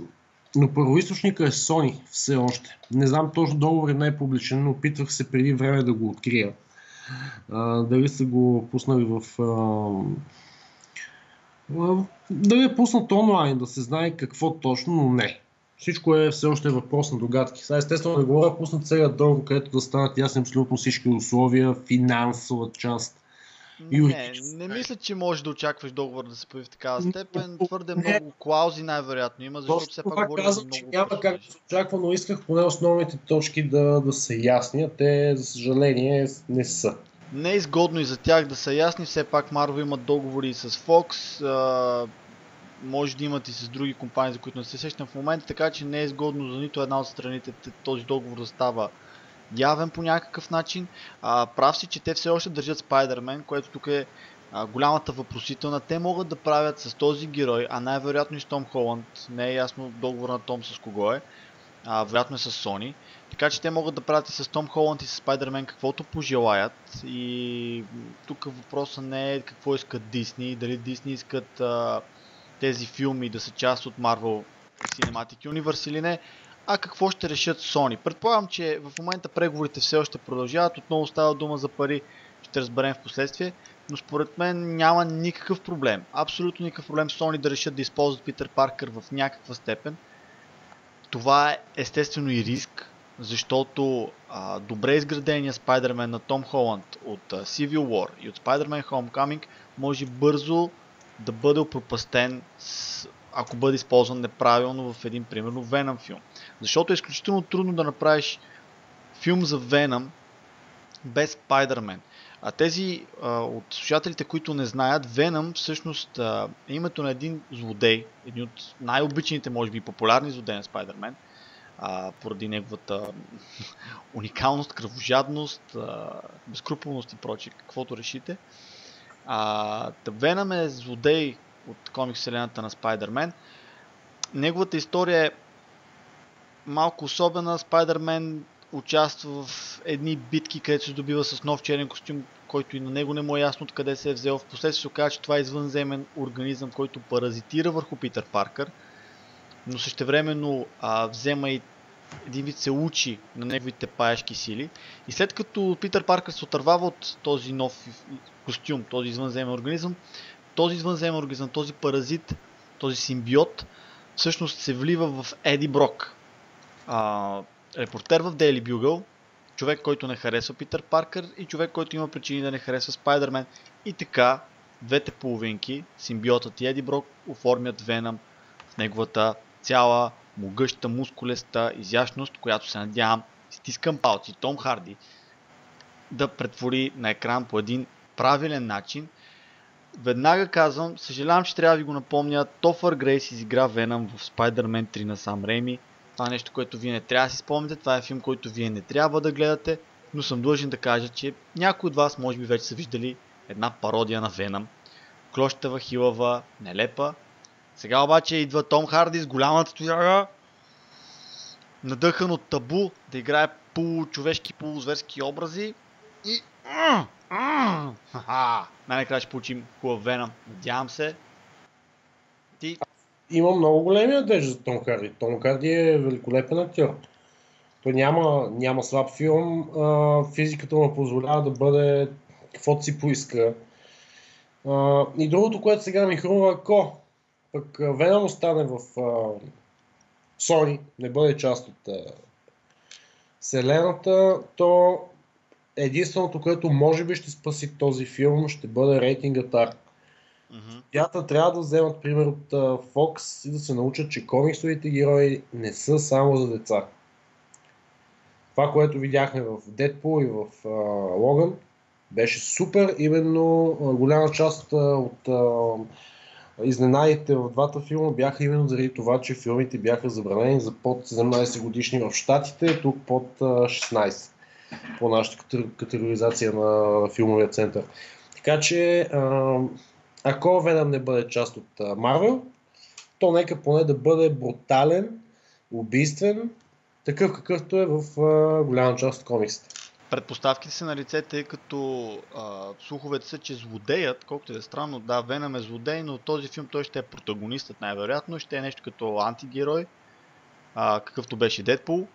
първоизточника е Sony все още. Не знам точно договор не е публичен, но опитвах се преди време да го открия. Дали са го пуснали Дали е пуснат онлайн, да се знае какво точно, но не. Всичко е все още въпрос на догадки. Сега естествено не говоря пуснат целият договор, където да станат ясни абсолютно всички условия, финансова част, юридическа. Не мисля, че можеш да очакваш договор да се появи в такава степен. Твърде Не, много клаузи най-вероятно има, защото точно все пак това говорим за казвам, че много няма как да персонажи. се очаква, но исках поне основните точки да са ясни, а те, за съжаление, не са. Не е изгодно и за тях да са ясни, все пак Marvel имат договори и с Fox, може да имат и с други компании, за които не се сещам в момента, така че не е изгодно за нито една от страните този договор да става явен по някакъв начин. Прав си, че те все още държат Spider-Man, което тук е голямата въпросителна. Те могат да правят с този герой, а най-вероятно и с Том Холанд, не е ясно договор на Том с кого е, вероятно е с Sony. Така че те могат да правят и с Том Холанд и с Spider-Man каквото пожелаят. И тук въпросът не е какво искат Disney, дали Disney искат тези филми да са част от Marvel Cinematic Universe или не, а какво ще решат Sony. Предполагам, че в момента преговорите все още продължават, отново става дума за пари, ще разберем в последствие, но според мен няма никакъв проблем, абсолютно никакъв проблем Sony да решат да използват Питър Паркър в някаква степен. Това е естествено и риск, защото добре изградения Spider-Man на Том Холанд от Civil War и от Spider-Man Homecoming може бързо да бъде опропастен, ако бъде използван неправилно в един, примерно, Venom филм. Защото е изключително трудно да направиш филм за Venom без Spider-Man. А тези от слушателите, които не знаят, Venom всъщност е името на един злодей, един от най-обичаните, може би, популярни злодеи на Spider-Man, поради неговата уникалност, кръвожадност, безкруполност и прочее, каквото решите. Venom е злодей от комикс вселената на Spider-Man. Неговата история е малко особена. Spider-Man участва в едни битки, където се добива с нов черен костюм, който и на него не му е ясно откъде се е взел. Впоследствие се оказа, че това е извънземен организъм, който паразитира върху Питър Паркър, но същевременно взема и един вид се учи на неговите паешки сили. И след като Питър Паркър се отървава от този нов костюм, този извънземен организъм, този паразит, този симбиот, всъщност се влива в Еди Брок. Репортер в Daily Bugle, човек, който не харесва Питър Паркър и човек, който има причини да не харесва Spider-Man. И така, двете половинки, симбиотът и Еди Брок, оформят Venom в неговата цяла могъща, мускулеста изящност, която се надявам, стискам палци, Том Харди да претвори на екран по един правилен начин. Веднага казвам, съжалявам, че трябва да ви го напомня, Тофър Грейс изигра Venom в Spider-Man 3 на Сам Рейми. Това е нещо, което вие не трябва да си спомните, това е филм, който вие не трябва да гледате, но съм длъжен да кажа, че някои от вас може би вече са виждали една пародия на Venom. Клощава, хилава, нелепа. Сега обаче идва Том Харди с голямата тояга, надъхан от табу, да играе получовешки, полузверски образи и най-накрая ще получим хубав Venom. Надявам се. Има много големи надежди за Том Харди. Том Харди е великолепен актьор. Той няма слаб филм. Физиката му позволява да бъде каквото си поиска. И другото, което сега ми хрумва, ако пък Venom остане в Sony, не бъде част от вселената, то единственото, което може би ще спаси този филм, ще бъде рейтингът R. Тята трябва да вземат пример от Fox и да се научат, че комиксовите герои не са само за деца. Това, което видяхме в Deadpool и в Logan, беше супер. Именно голяма част от изненадите в двата филма бяха именно заради това, че филмите бяха забранени за под 17 годишни в Щатите, тук под 16 по нашата категоризация на филмовия център. Така че ако Venom не бъде част от Marvel, то нека поне да бъде брутален, убийствен, такъв какъвто е в голяма част от комиксите. Предпоставките са на лице, тъй като слуховете са, че злодеят, колкото е странно, да, Venom е злодей, но в този филм той ще е протагонистът най-вероятно, ще е нещо като антигерой, какъвто беше Deadpool.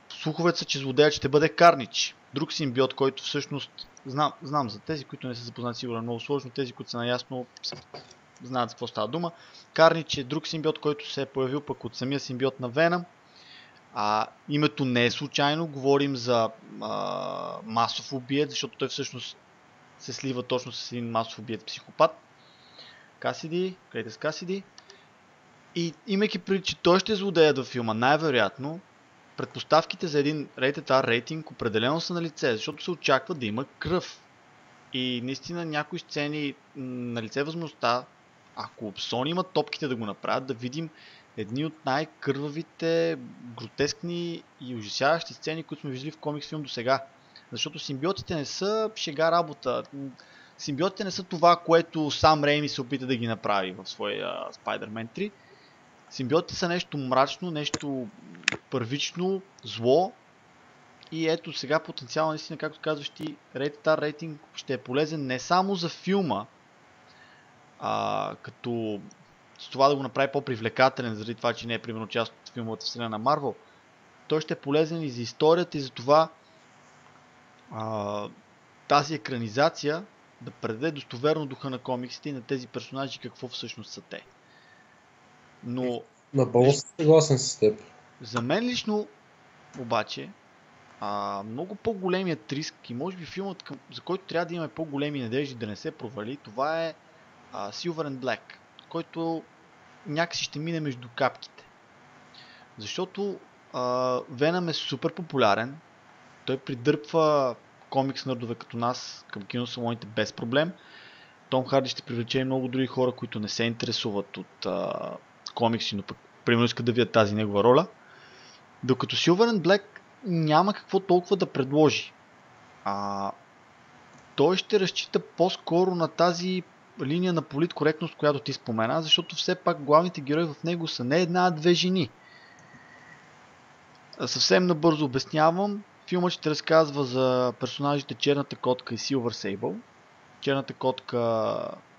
Слуховете са, че злодеят ще бъде Carnage, друг симбиот, който всъщност знам за тези, които не са запознати, сигурно е много сложно, тези, които са наясно, знаят за какво става дума. Карнич е друг симбиот, който се е появил пък от самия симбиот на Веном. Името не е случайно, говорим за масов убиец, защото той всъщност се слива точно с един масов убиец психопат. Касиди, Клейтъс Касиди. И имайки преди, че той ще е злодеят във филма, най-вероятно, предпоставките за един Rated R рейтинг определено са на лице, защото се очаква да има кръв. И наистина някои сцени на лице възможността, ако Sony имат топките да го направят, да видим едни от най-кървавите, гротескни и ужасяващи сцени, които сме виждали в комикс филм до сега. Защото симбиотите не са шега работа. Симбиотите не са това, което сам Рейми се опита да ги направи в своя Spider-Man 3. Симбиотите са нещо мрачно, нещо първично, зло. И ето сега потенциално наистина, както казваш ти, Rated R рейтинг ще е полезен не само за филма, като с това да го направи по-привлекателен, заради това, че не е примерно част от филмовата вселена на Марвел. Той ще е полезен и за историята, и за това тази екранизация да предаде достоверно духа на комиксите и на тези персонажи какво всъщност са те. Но напълно съм съгласен с теб. За мен лично обаче много по-големият риск и може би филмът, за който трябва да имаме по-големи надежди да не се провали, това е Silver and Black, който някакси ще мине между капките. Защото Веном е супер популярен, той придърпва комикс нърдове като нас към киносалоните без проблем. Том Харди ще привлече и много други хора, които не се интересуват от комикси, но пък примерно искат да видят тази негова роля. Докато Silver and Black няма какво толкова да предложи. Той ще разчита по-скоро на тази линия на политкоректност, която ти спомена, защото все пак главните герои в него са не една, а две жени. Съвсем набързо обяснявам. Филмът ще разказва за персонажите Черната котка и Силвър Сейбъл. Черната котка,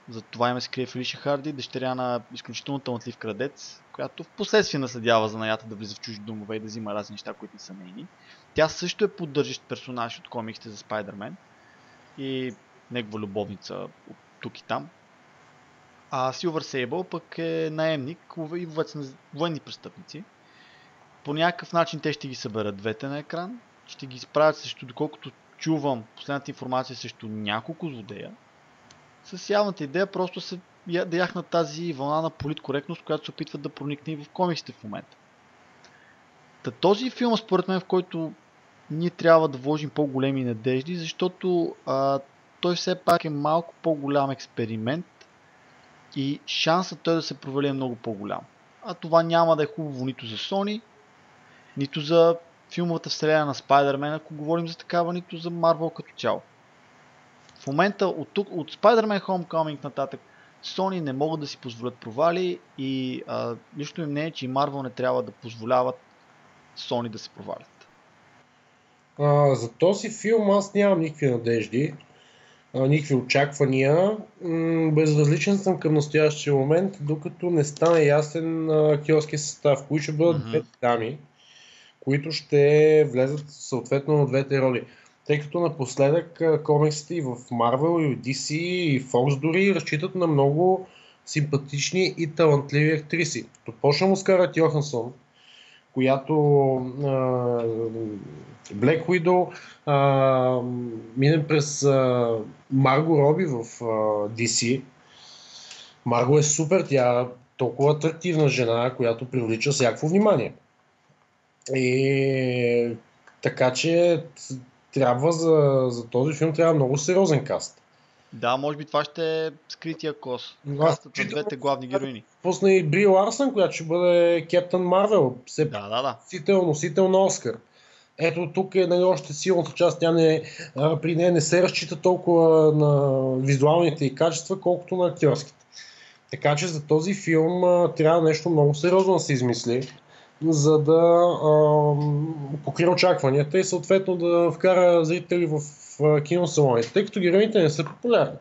за това име се крие Фелиша Харди, дъщеря на изключително талантлив крадец, която в последствие наследява занаята да влиза в чужди домове и да взима разни неща, които не са нейни. Тя също е поддържащ персонаж от комиксите за Spider-Man и негова любовница от тук и там. Силвър Сейбъл пък е наемник и ловец на военни престъпници. По някакъв начин те ще ги съберат двете на екран, ще ги изправят срещу, доколкото чувам последната информация, срещу няколко злодея. С явната идея просто да яхнат тази вълна на политкоректност, която се опитват да проникне и в комиксите в момента. Този филм, според мен, в който ние трябва да вложим по-големи надежди, защото той все пак е малко по-голям експеримент и шансът той да се провали е много по-голям. Това няма да е хубаво нито за Sony, нито за филмовата вселена на Spider-Man, ако говорим за такава, нито за Marvel като цяло. В момента от Spider-Man Homecoming нататък Sony не могат да си позволят провали и лично им не е, че и Marvel не трябва да позволяват Sony да се провалят. За този филм аз нямам никакви надежди, никакви очаквания. Безразличен съм към настоящия момент, докато не стане ясен актьорския състав, кои ще бъдат двете дами, които ще влезат съответно на двете роли. Тъй като напоследък комиксите и в Marvel, и в DC, и Fox дори разчитат на много симпатични и талантливи актриси. Почнем от Скарлет Йохансон, която Black Widow, минем през Марго Роби в DC. Марго е супер, тя е толкова атрактивна жена, която привлича всякакво внимание. И така че трябва за този филм трябва много сериозен каст. Да, може би това ще е скрития кос. Кастът на двете главни героини. Пусна и Бри Ларсън, която ще бъде Кептън Марвел. Да. Носител на Оскар. Ето тук е още силната част. При нея не се разчита толкова на визуалните й качества, колкото на актьорските. Така че за този филм трябва нещо много сериозно да се измисли, за да покрие очакванията и съответно да вкара зрители в киносалоните, тъй като героините не са популярни.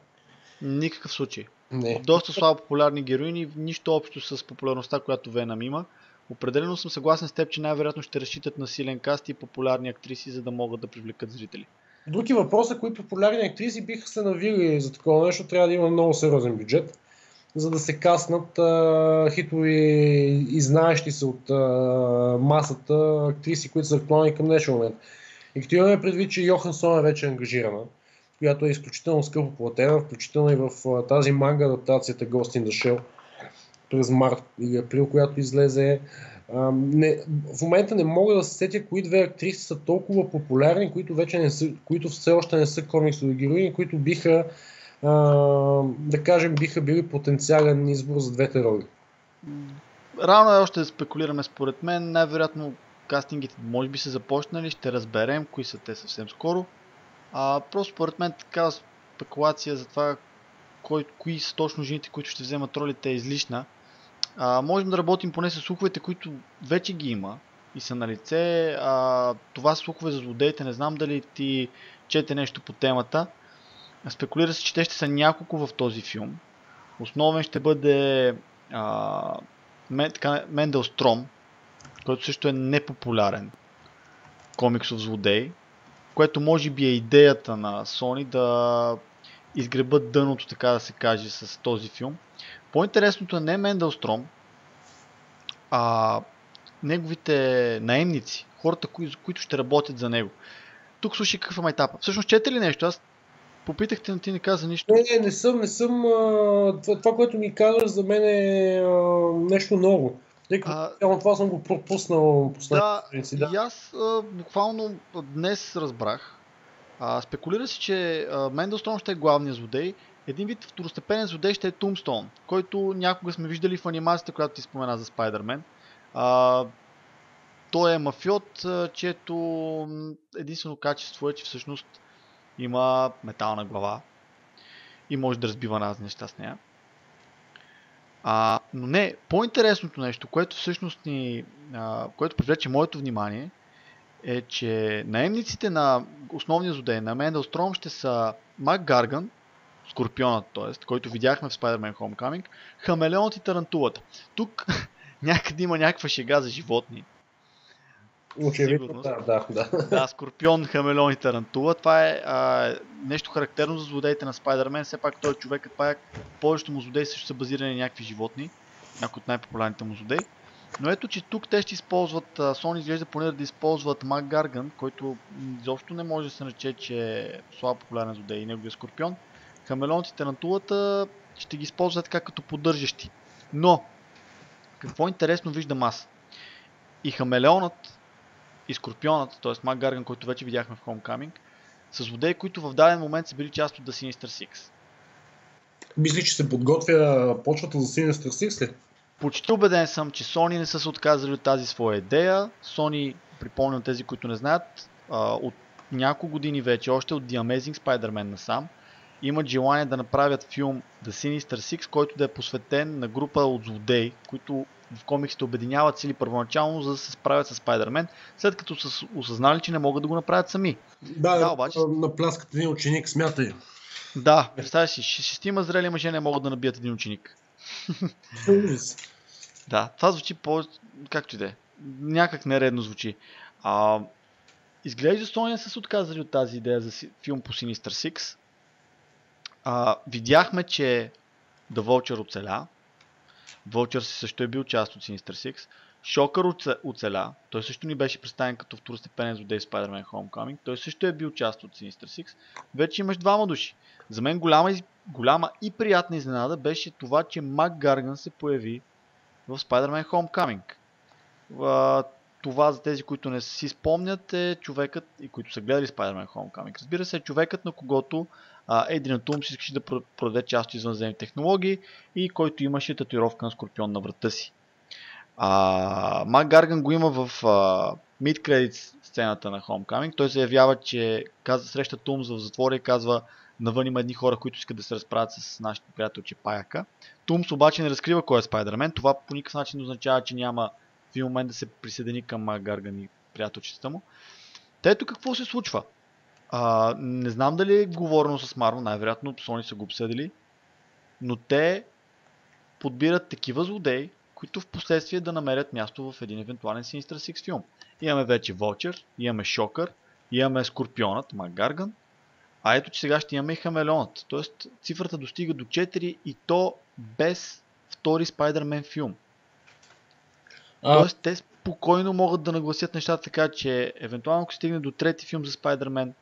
Никакъв случай. Не. Доста слабо популярни героини, нищо общо с популярността, която Веном има. Определено съм съгласен с теб, че най-вероятно ще разчитат на силен каст и популярни актриси, за да могат да привлекат зрители. Други въпроса, кои популярни актриси биха се навили за такова нещо, трябва да има много сериозен бюджет, за да се каснат хитови и знаещи се от масата актриси, които са актуални към днешния момент. И като имаме предвид, че Йохансон е вече ангажирана, която е изключително скъпо платена, включително и в тази манга адаптацията Ghost in the Shell през март или април, която излезе. В момента не мога да се сетя кои две актриси са толкова популярни, които все още не са комиксови героини, които биха, да кажем, биха били потенциален избор за двете роли. Рано е още да спекулираме според мен. Най-вероятно кастингите може би са започнали, ще разберем кои са те съвсем скоро. Просто според мен такава спекулация за това кои са точно жените, които ще вземат ролите е излишна. Можем да работим поне с слуховете, които вече ги има и са на лице. Това са слухове за злодеите, не знам дали ти чете нещо по темата. Спекулира се, че те ще са няколко в този филм. Основен ще бъде Мендел Стром, който също е непопулярен комиксов злодей, което може би е идеята на Sony да изгребат дъното, така да се каже, с този филм. По-интересното е не Мендел Стром, а неговите наемници, хората, които ще работят за него. Тук слушай какъв е етапа. Всъщност чете ли нещо? Аз попитахте, но ти не каза нищо. Не съм. Това, което ми казваш, за мен е нещо ново. Тъй като това съм го пропуснал последните. Да, и аз буквално днес разбрах. Спекулира се, че Мендълстром ще е главният злодей. Един вид второстепенен злодей ще е Тумстоун, който някога сме виждали в анимацията, която ти спомена за Спайдермен. Той е мафиот, чието единствено качество е, че всъщност има метална глава и може да разбива разни неща с нея. Но не, по-интересното нещо, което всъщност което привлече моето внимание, е, че наемниците на основния злодей на Мендел Стром ще са Мак Гарган, Скорпионът, т.е., който видяхме в Spider-Man Homecoming, Хамелеонът и Тарантулата. Тук някъде има някаква шега за животни. Очевидно, да. Да, Скорпион, Хамелеон и Тарантула. Това е нещо характерно за злодеите на Spider-Man. Все пак той човекът, повечето му злодеи също са базирани на някакви животни. Някои от най-популярните му злодеи. Но ето, че тук те ще използват, Sony изглежда поне да използват Мак Гарган, който изобщо не може да се нарече, че е слабо популярен злодей и неговия Скорпион. Хамелеонът и Тарантулата ще ги използват така като поддържащи. Но, какво интересно виждам аз? И Хамелеонът и Скорпионът, т.е. Мак Гарган, който вече видяхме в Homecoming, са злодеи, които в даден момент са били част от The Sinister Six. Мисли, че се подготвя почвата за Sinister Six ли? Почти убеден съм, че Sony не са се отказали от тази своя идея. Sony, припомням тези, които не знаят, от няколко години вече, още от The Amazing Spider-Man насам, имат желание да направят филм The Sinister Six, който да е посветен на група от злодеи, които в комиксите обединяват сили първоначално, за да се справят с Spider-Man, след като са осъзнали, че не могат да го направят сами. Да, обаче на пляската един ученик, смятай. Да, представя си, шестима зрели мъже не могат да набият един ученик. Да, това звучи както и да е. Някак нередно звучи. Изглежда Sony са се отказали от тази идея за филм по Sinister Six. Видяхме, че The Vulture оцеля. Vulture също е бил част от Sinister Six. Шокър оцеля. Той също ни беше представен като второстепенен злодей в Spider-Man Homecoming. Той също е бил част от Sinister Six. Вече имаш двама души. За мен голяма и приятна изненада беше това, че Мак Гарган се появи в Spider-Man Homecoming. Това за тези, които не си спомнят, е човекът, и които са гледали Spider-Man Homecoming. Разбира се, е човекът, на когото Адриан Тумс искаше да продаде част от извънземни технологии и който имаше татуировка на Скорпион на врата си. Мак Гарган го има в mid-credits сцената на Homecoming. Той заявява, че среща Тумс в затвора и казва: навън има едни хора, които искат да се разправят с нашите приятелче Паяка. Тумс обаче не разкрива кой е Спайдермен. Това по никакъв начин означава, че няма в един момент да се присъедини към Мак Гарган и приятелчета му. Ето какво се случва. Не знам дали е говорено с Marvel, най-вероятно Sony са го обсъдили, но те подбират такива злодеи, които в последствие да намерят място в един евентуален Sinister Six филм. Имаме вече Vulture, имаме Шокър, имаме Скорпионът, Макгарган, а ето че сега ще имаме и Хамелеонът. Тоест цифрата достига до 4 и то без втори Спайдермен филм. Тоест те спокойно могат да нагласят нещата така, че евентуално ако стигне до трети филм за Спайдермен,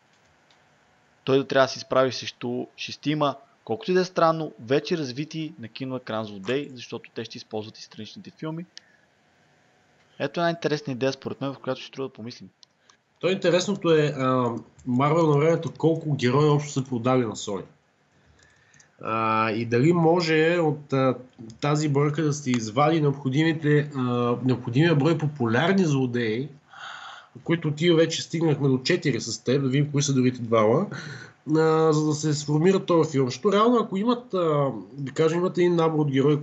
той да трябва да се изправи срещу шестима, колкото и да е странно, вече развити на киноекран злодей, защото те ще използват и страничните филми. Ето една интересна идея според мен, в която ще трябва да помислим. То интересното е Марвел на времето колко герои общо са продали на Sony. И дали може от тази бройка да се извади необходимия брой популярни злодеи, които ти вече стигнахме до 4 с теб, да видим кои са другите двама, за да се сформира този филм. Защото реално ако имат, да кажем, имат един набор от герои,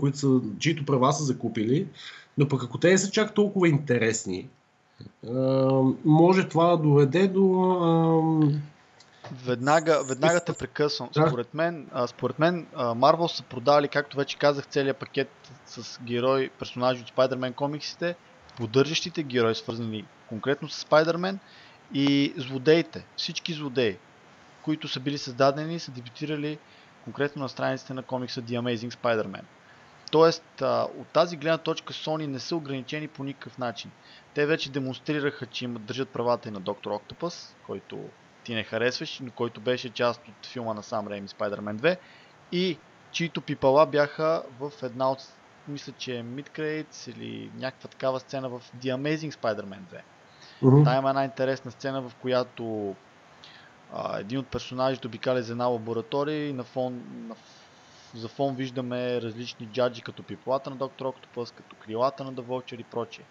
чието права са закупили, но пък ако те не са чак толкова интересни, може това да доведе до... Веднага те прекъсвам. Да. Според мен Marvel са продали, както вече казах, целият пакет с герои, персонажи от Spider-Man комиксите, поддържащите герои, свързани конкретно с Spider-Man и злодеите. Всички злодеи, които са били създадени, са дебютирали конкретно на страниците на комикса The Amazing Spider-Man. Тоест, от тази гледна точка Sony не са ограничени по никакъв начин. Те вече демонстрираха, че им държат правата и на Доктор Октопус, който ти не харесваш, но който беше част от филма на Сам Рейми Spider-Man 2 и чието пипала бяха в една от, мисля, че mid-credits или някаква такава сцена в The Amazing Spider-Man 2. Та има една интересна сцена, в която един от персонажите обикаля за една лаборатория и за фон виждаме различни джаджи, като пипалата на Доктор Октопус, като крилата на The Vulture и прочее.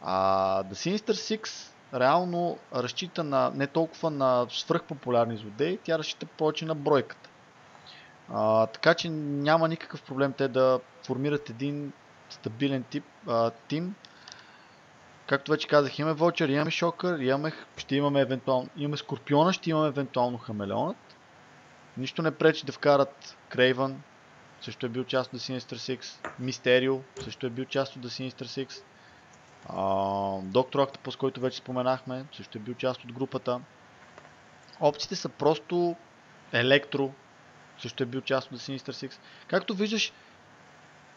The Sinister Six реално разчита не толкова на свръхпопулярни злодеи, тя разчита повече на бройката. Така че няма никакъв проблем те да формират един стабилен тим. Както вече казах, имаме Vulture, имаме Shocker, ще имаме Скорпиона, ще имаме евентуално Хамелеонът. Нищо не пречи да вкарат Крейвън, също е бил част от The Sinister Six, Мистерио също е бил част от The Sinister Six. Доктор Октопус, който вече споменахме, също е бил част от групата. Опциите са просто Електро, също е бил част от The Sinister Six. Както виждаш,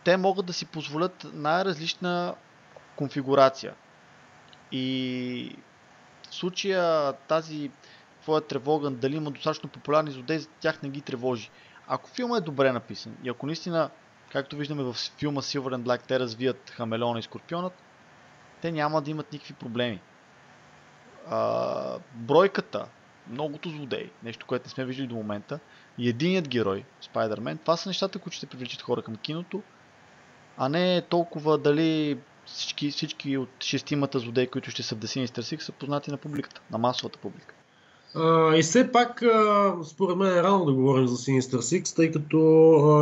те могат да си позволят най-различна конфигурация. И в случая тази твоя тревога, дали има достатъчно популярни злодеи, за тях не ги тревожи. Ако филмът е добре написан и ако наистина, както виждаме в филма Silver and Black, те развият Хамелеона и Скорпионът, те няма да имат никакви проблеми. Бройката, многото злодеи, нещо, което не сме виждали до момента, и единият герой, Spider-Man, това са нещата, които ще привличат хора към киното, а не толкова дали всички от шестимата злодеи, които ще са в The Sinister Six, са познати на публиката, на масовата публика. И все пак, според мен е рано да говорим за Sinister Six, тъй като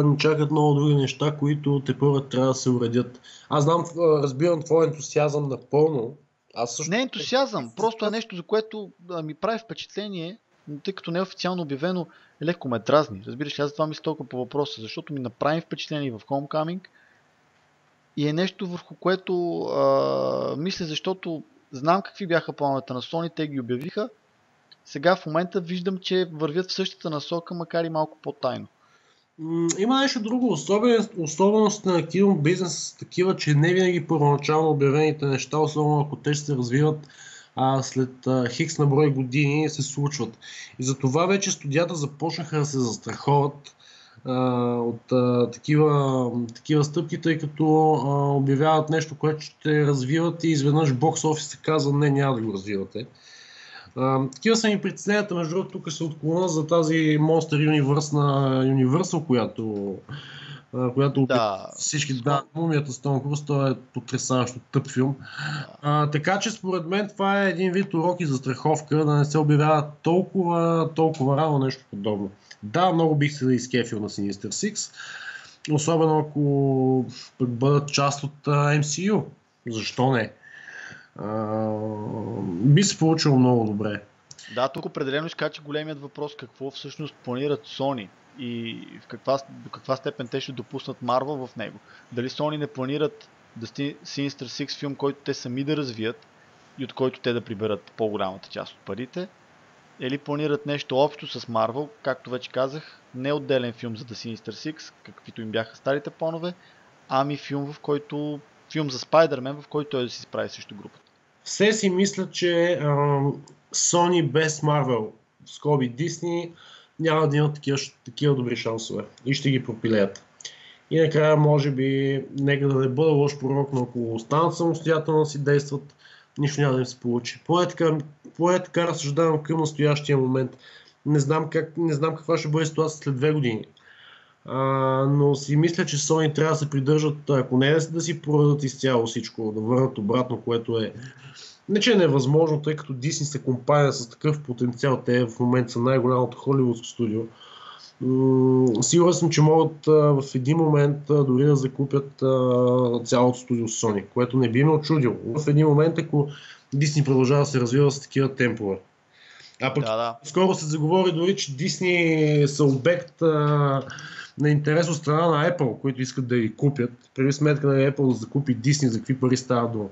ни чакат много други неща, които тепърва трябва да се уредят. Аз знам, разбирам твой ентусиазъм напълно. Не е ентусиазъм, просто е нещо, за което ми прави впечатление, но тъй като не е официално обявено, леко ме дразни. Разбираш, аз това мисля толкова по въпроса, защото ми направи впечатление в Homecoming и е нещо, върху което мисля, защото знам какви бяха плановете на Sony, те ги обявиха. Сега в момента виждам, че вървят в същата насока, макар и малко по-тайно. Има нещо друго. Особеност на кино бизнес такива, че не винаги първоначално обявените неща, особено ако те ще се развиват след хикс на брой години, се случват. И затова вече студията започнаха да се застраховат от такива стъпки, тъй като обявяват нещо, което ще развиват и изведнъж бокс офис се казва, не, няма да го развивате. Такива са ми притесненията, между другото, тук се отклона за тази Monster Universe на Universal, която всички мумията с Том Круз, това е потресаващо тъп филм. Така че според мен това е един вид урок и застраховка, да не се обявява толкова рано нещо подобно. Да, много бих се да изкефил на Sinister Six, особено ако бъдат част от MCU. Защо не? Би се получило много добре. Да, тук определено изкача големият въпрос, какво всъщност планират Sony и до каква степен те ще допуснат Marvel в него. Дали Sony не планират Sinister Six филм, който те сами да развият и от който те да приберат по-голямата част от парите, или планират нещо общо с Marvel, както вече казах, не отделен филм за The Sinister Six, каквито им бяха старите планове, ами филм за Spider-Man, в който той да се справи срещу групата. Все си мисля, че Sony без Marvel, скоби Disney, няма да имат такива добри шансове и ще ги пропилеят. И накрая, може би, нека да не бъда лош пророк, но ако останат самостоятелно да си действат, нищо няма да им се получи. Поне така разсъждавам към настоящия момент. Не знам каква ще бъде ситуация след 2 години. Но си мисля, че Sony трябва да се придържат, ако не да си продадат изцяло всичко, да върнат обратно, което е не че е невъзможно, тъй като Disney са компания с такъв потенциал, те в момента са най-голямото холивудско студио. Сигурен съм, че могат в един момент дори да закупят цялото студио с Sony, което не би ме очудило. В един момент, ако Disney продължава да се развива с такива темпове. А пък скоро се заговори дори, че Disney са обект на интерес от страна на Apple, които искат да ги купят. Преди сметка на Apple да закупи Disney, за какви пари става дума.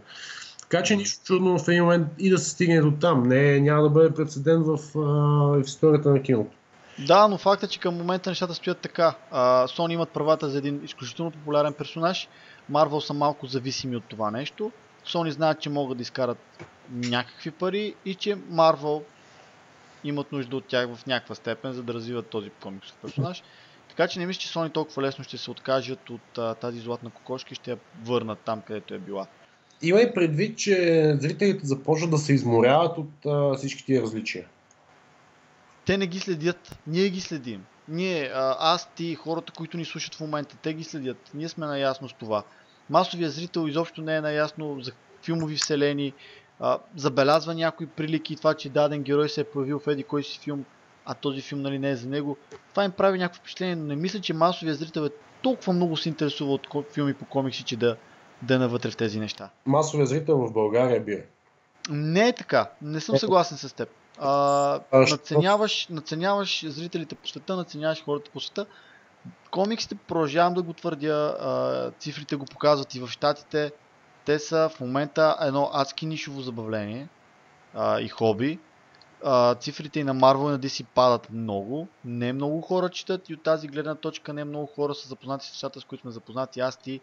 Така че нищо чудно в един момент и да се стигне до там. Няма да бъде прецедент в историята на киното. Да, но факт е, че към момента нещата стоят така. Sony имат правата за един изключително популярен персонаж. Marvel са малко зависими от това нещо. Sony знаят, че могат да изкарат някакви пари и че Marvel имат нужда от тях в някаква степен, за да развиват този комиксов персонаж. Така че не мисля, че Sony толкова лесно ще се откажат от тази златна кокошка и ще я върнат там, където е била. Има и предвид, че зрителите започват да се изморяват от всички тия различия. Те не ги следят, ние ги следим. Аз, ти, хората, които ни слушат в момента, те ги следят. Ние сме наясно с това. Масовият зрител изобщо не е наясно за филмови вселени, забелязва някои прилики, това, че даден герой се е появил в еди кой си филм, а този филм не е за него. Това им прави някакво впечатление, но не мисля, че масовият зрител е толкова много се интересува от филми по комикси, че да е навътре в тези неща. Масовият зрител в България бие. Не е така. Не съм съгласен с теб. Надценяваш зрителите по света, надценяваш хората по света. Комиксите, продължавам да го твърдя, цифрите го показват и в щатите. Те са в момента едно адски нишово забавление и хоби. Цифрите и на Marvel и на DC падат много. Не много хора четат и от тази гледна точка не много хора са запознати с нещата, с които сме запознати аз, ти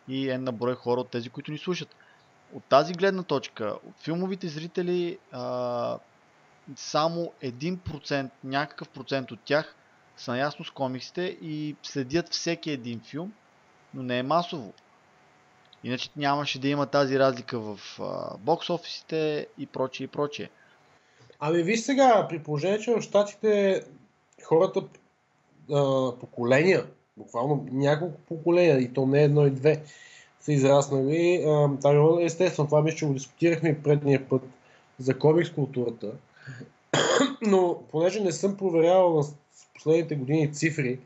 и на брой хора от тези, които ни слушат. От тази гледна точка, от филмовите зрители, само 1%, някакъв процент от тях са наясно с комиксите и следят всеки един филм, но не е масово. Иначе нямаше да има тази разлика в бокс офисите и прочее и прочее. Ами виж сега, при положение, че в щатите хората поколения, буквално няколко поколения, и то не едно и две, са израснали. Естествено, това мисля, че го дискутирахме и предния път за комикс културата. Но понеже не съм проверявал на последните години цифри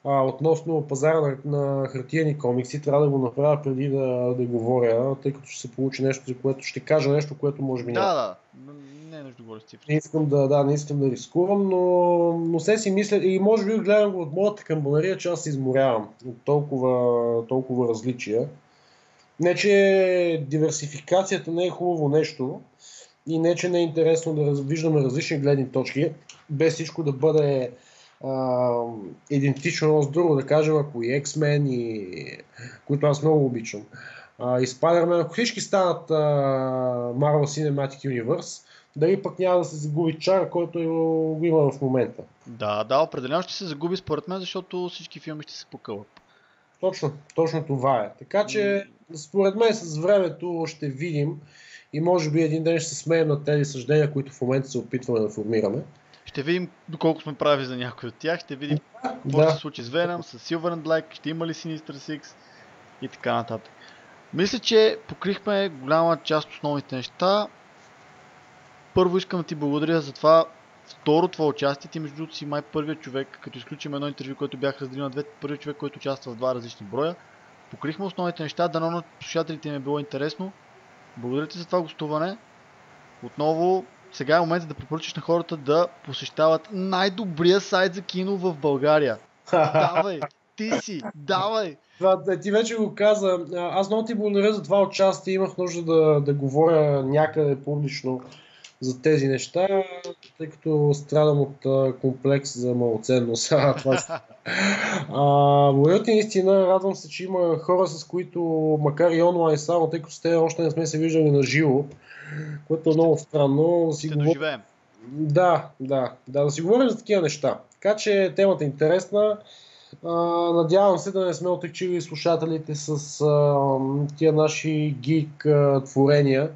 относно пазара на хартиени комикси, трябва да го направя преди да говоря, тъй като ще се получи нещо, за което ще кажа нещо, което може би няма. Да. Не е нещо говоря с цифри. Не искам да рискувам, но се си мисля и може би гледам го от моята камбанария, че аз се изморявам от толкова различия. Не, че диверсификацията не е хубаво нещо и не, че не е интересно да виждаме различни гледни точки, без всичко да бъде идентично с друго, да кажем, ако и X-Men, които аз много обичам, и Spider-Man, ако всички станат Marvel Cinematic Universe, дали пък няма да се загуби чар, който го има в момента. Да, определено ще се загуби според мен, защото всички филми ще се покълват. Точно това е. Така че, според мен с времето ще видим и може би един ден ще се смеем на тези съждения, които в момента се опитваме да формираме. Ще видим доколко сме прави за някой от тях, ще видим какво ще се случи с Venom, с Silver and Black, ще има ли Sinister Six и така нататък. Мисля, че покрихме голяма част от основните неща. Първо искам да ти благодаря за това второ това участие. Ти между другото си май първият човек, като изключим едно интервю, което бях разделил на двете, първият човек, който участва в два различни броя. Покрихме основните неща, дано на слушателите им е било интересно. Благодаря ти за това гостуване. Отново, сега е момента да препоръчаш на хората да посещават най-добрия сайт за кино в България. Давай! ти си, давай! Ти вече го каза. Аз много ти благодаря за това участие. Имах нужда да говоря някъде публично за тези неща, тъй като страдам от комплекс за малоценност. Благодаря ти наистина. Радвам се, че има хора, с които, макар и онлайн само, тъй като с те още не сме се виждали на живо, което е много странно. Ще доживеем. Да си говорим за такива неща. Така че темата е интересна. Надявам се да не сме отекчили слушателите с тия наши гик творения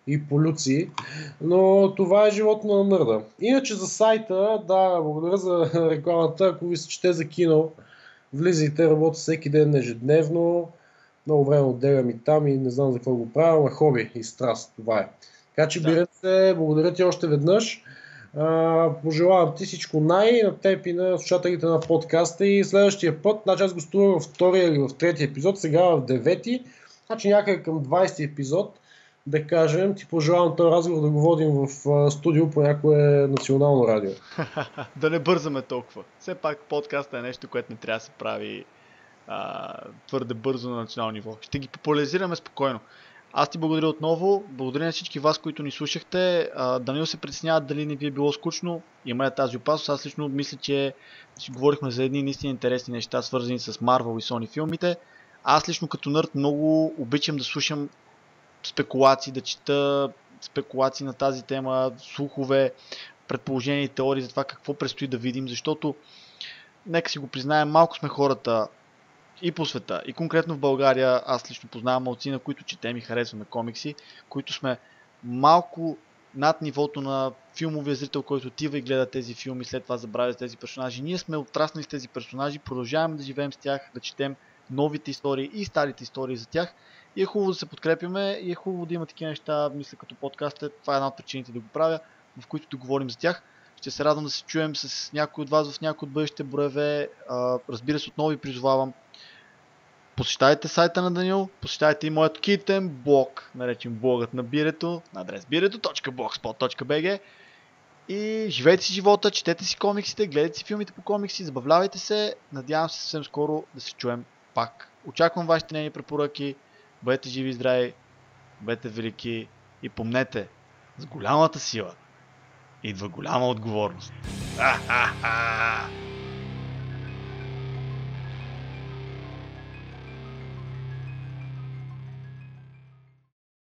и полюции, но това е живот на нърда. Иначе за сайта, да, благодаря за рекламата. Ако ви се чете за кино, влизайте, работя всеки ден ежедневно, много време отделям и там и не знам за какво го правя, но хоби и страст, това е. Така че бирете се, благодаря ти още веднъж. Пожелавам ти всичко на теб и на слушателите на подкаста и следващия път, значи аз гостувам във втория или в третия епизод, сега в 9-ти, значи някъде към 20-ти епизод, да кажем, ти пожелавам този разговор да го водим в студио по някое национално радио. Да не бързаме толкова. Все пак подкаста е нещо, което не трябва да се прави твърде бързо на национално ниво. Ще ги популяризираме спокойно. Аз ти благодаря отново, благодаря на всички вас, които ни слушахте. Данил се притеснява дали не ви е било скучно. Има ли тази опасност? Аз лично мисля, че си говорихме за едни наистина интересни неща, свързани с Marvel и Sony филмите. Аз лично като нърд много обичам да слушам спекулации, да чета спекулации на тази тема, слухове, предположения и теории за това какво предстои да видим, защото нека си го признаем, малко сме хората и по света, и конкретно в България. Аз лично познавам малцина, които четем и харесваме комикси, които сме малко над нивото на филмовия зрител, който отива и гледа тези филми, след това забравя тези персонажи. Ние сме отраснали с тези персонажи, продължаваме да живеем с тях, да четем новите истории и старите истории за тях. И е хубаво да се подкрепяме, и е хубаво да има такива неща, мисля като подкаст. Това е една от причините да го правя, в които да говорим за тях. Ще се радвам да се чуем с някой от вас в някои от бъдещите броеве. Разбира се, отново ви призовавам. Посещайте сайта на Данил, посещайте и моят китен блог, наречен блогът на бирето, на адрес birето.blogspot.bg и живейте си живота, четете си комиксите, гледайте си филмите по комикси, забавлявайте се. Надявам се съвсем скоро да се чуем пак. Очаквам вашите нейни препоръки. Бъдете живи и здрави, бъдете велики и помнете, с голямата сила идва голяма отговорност.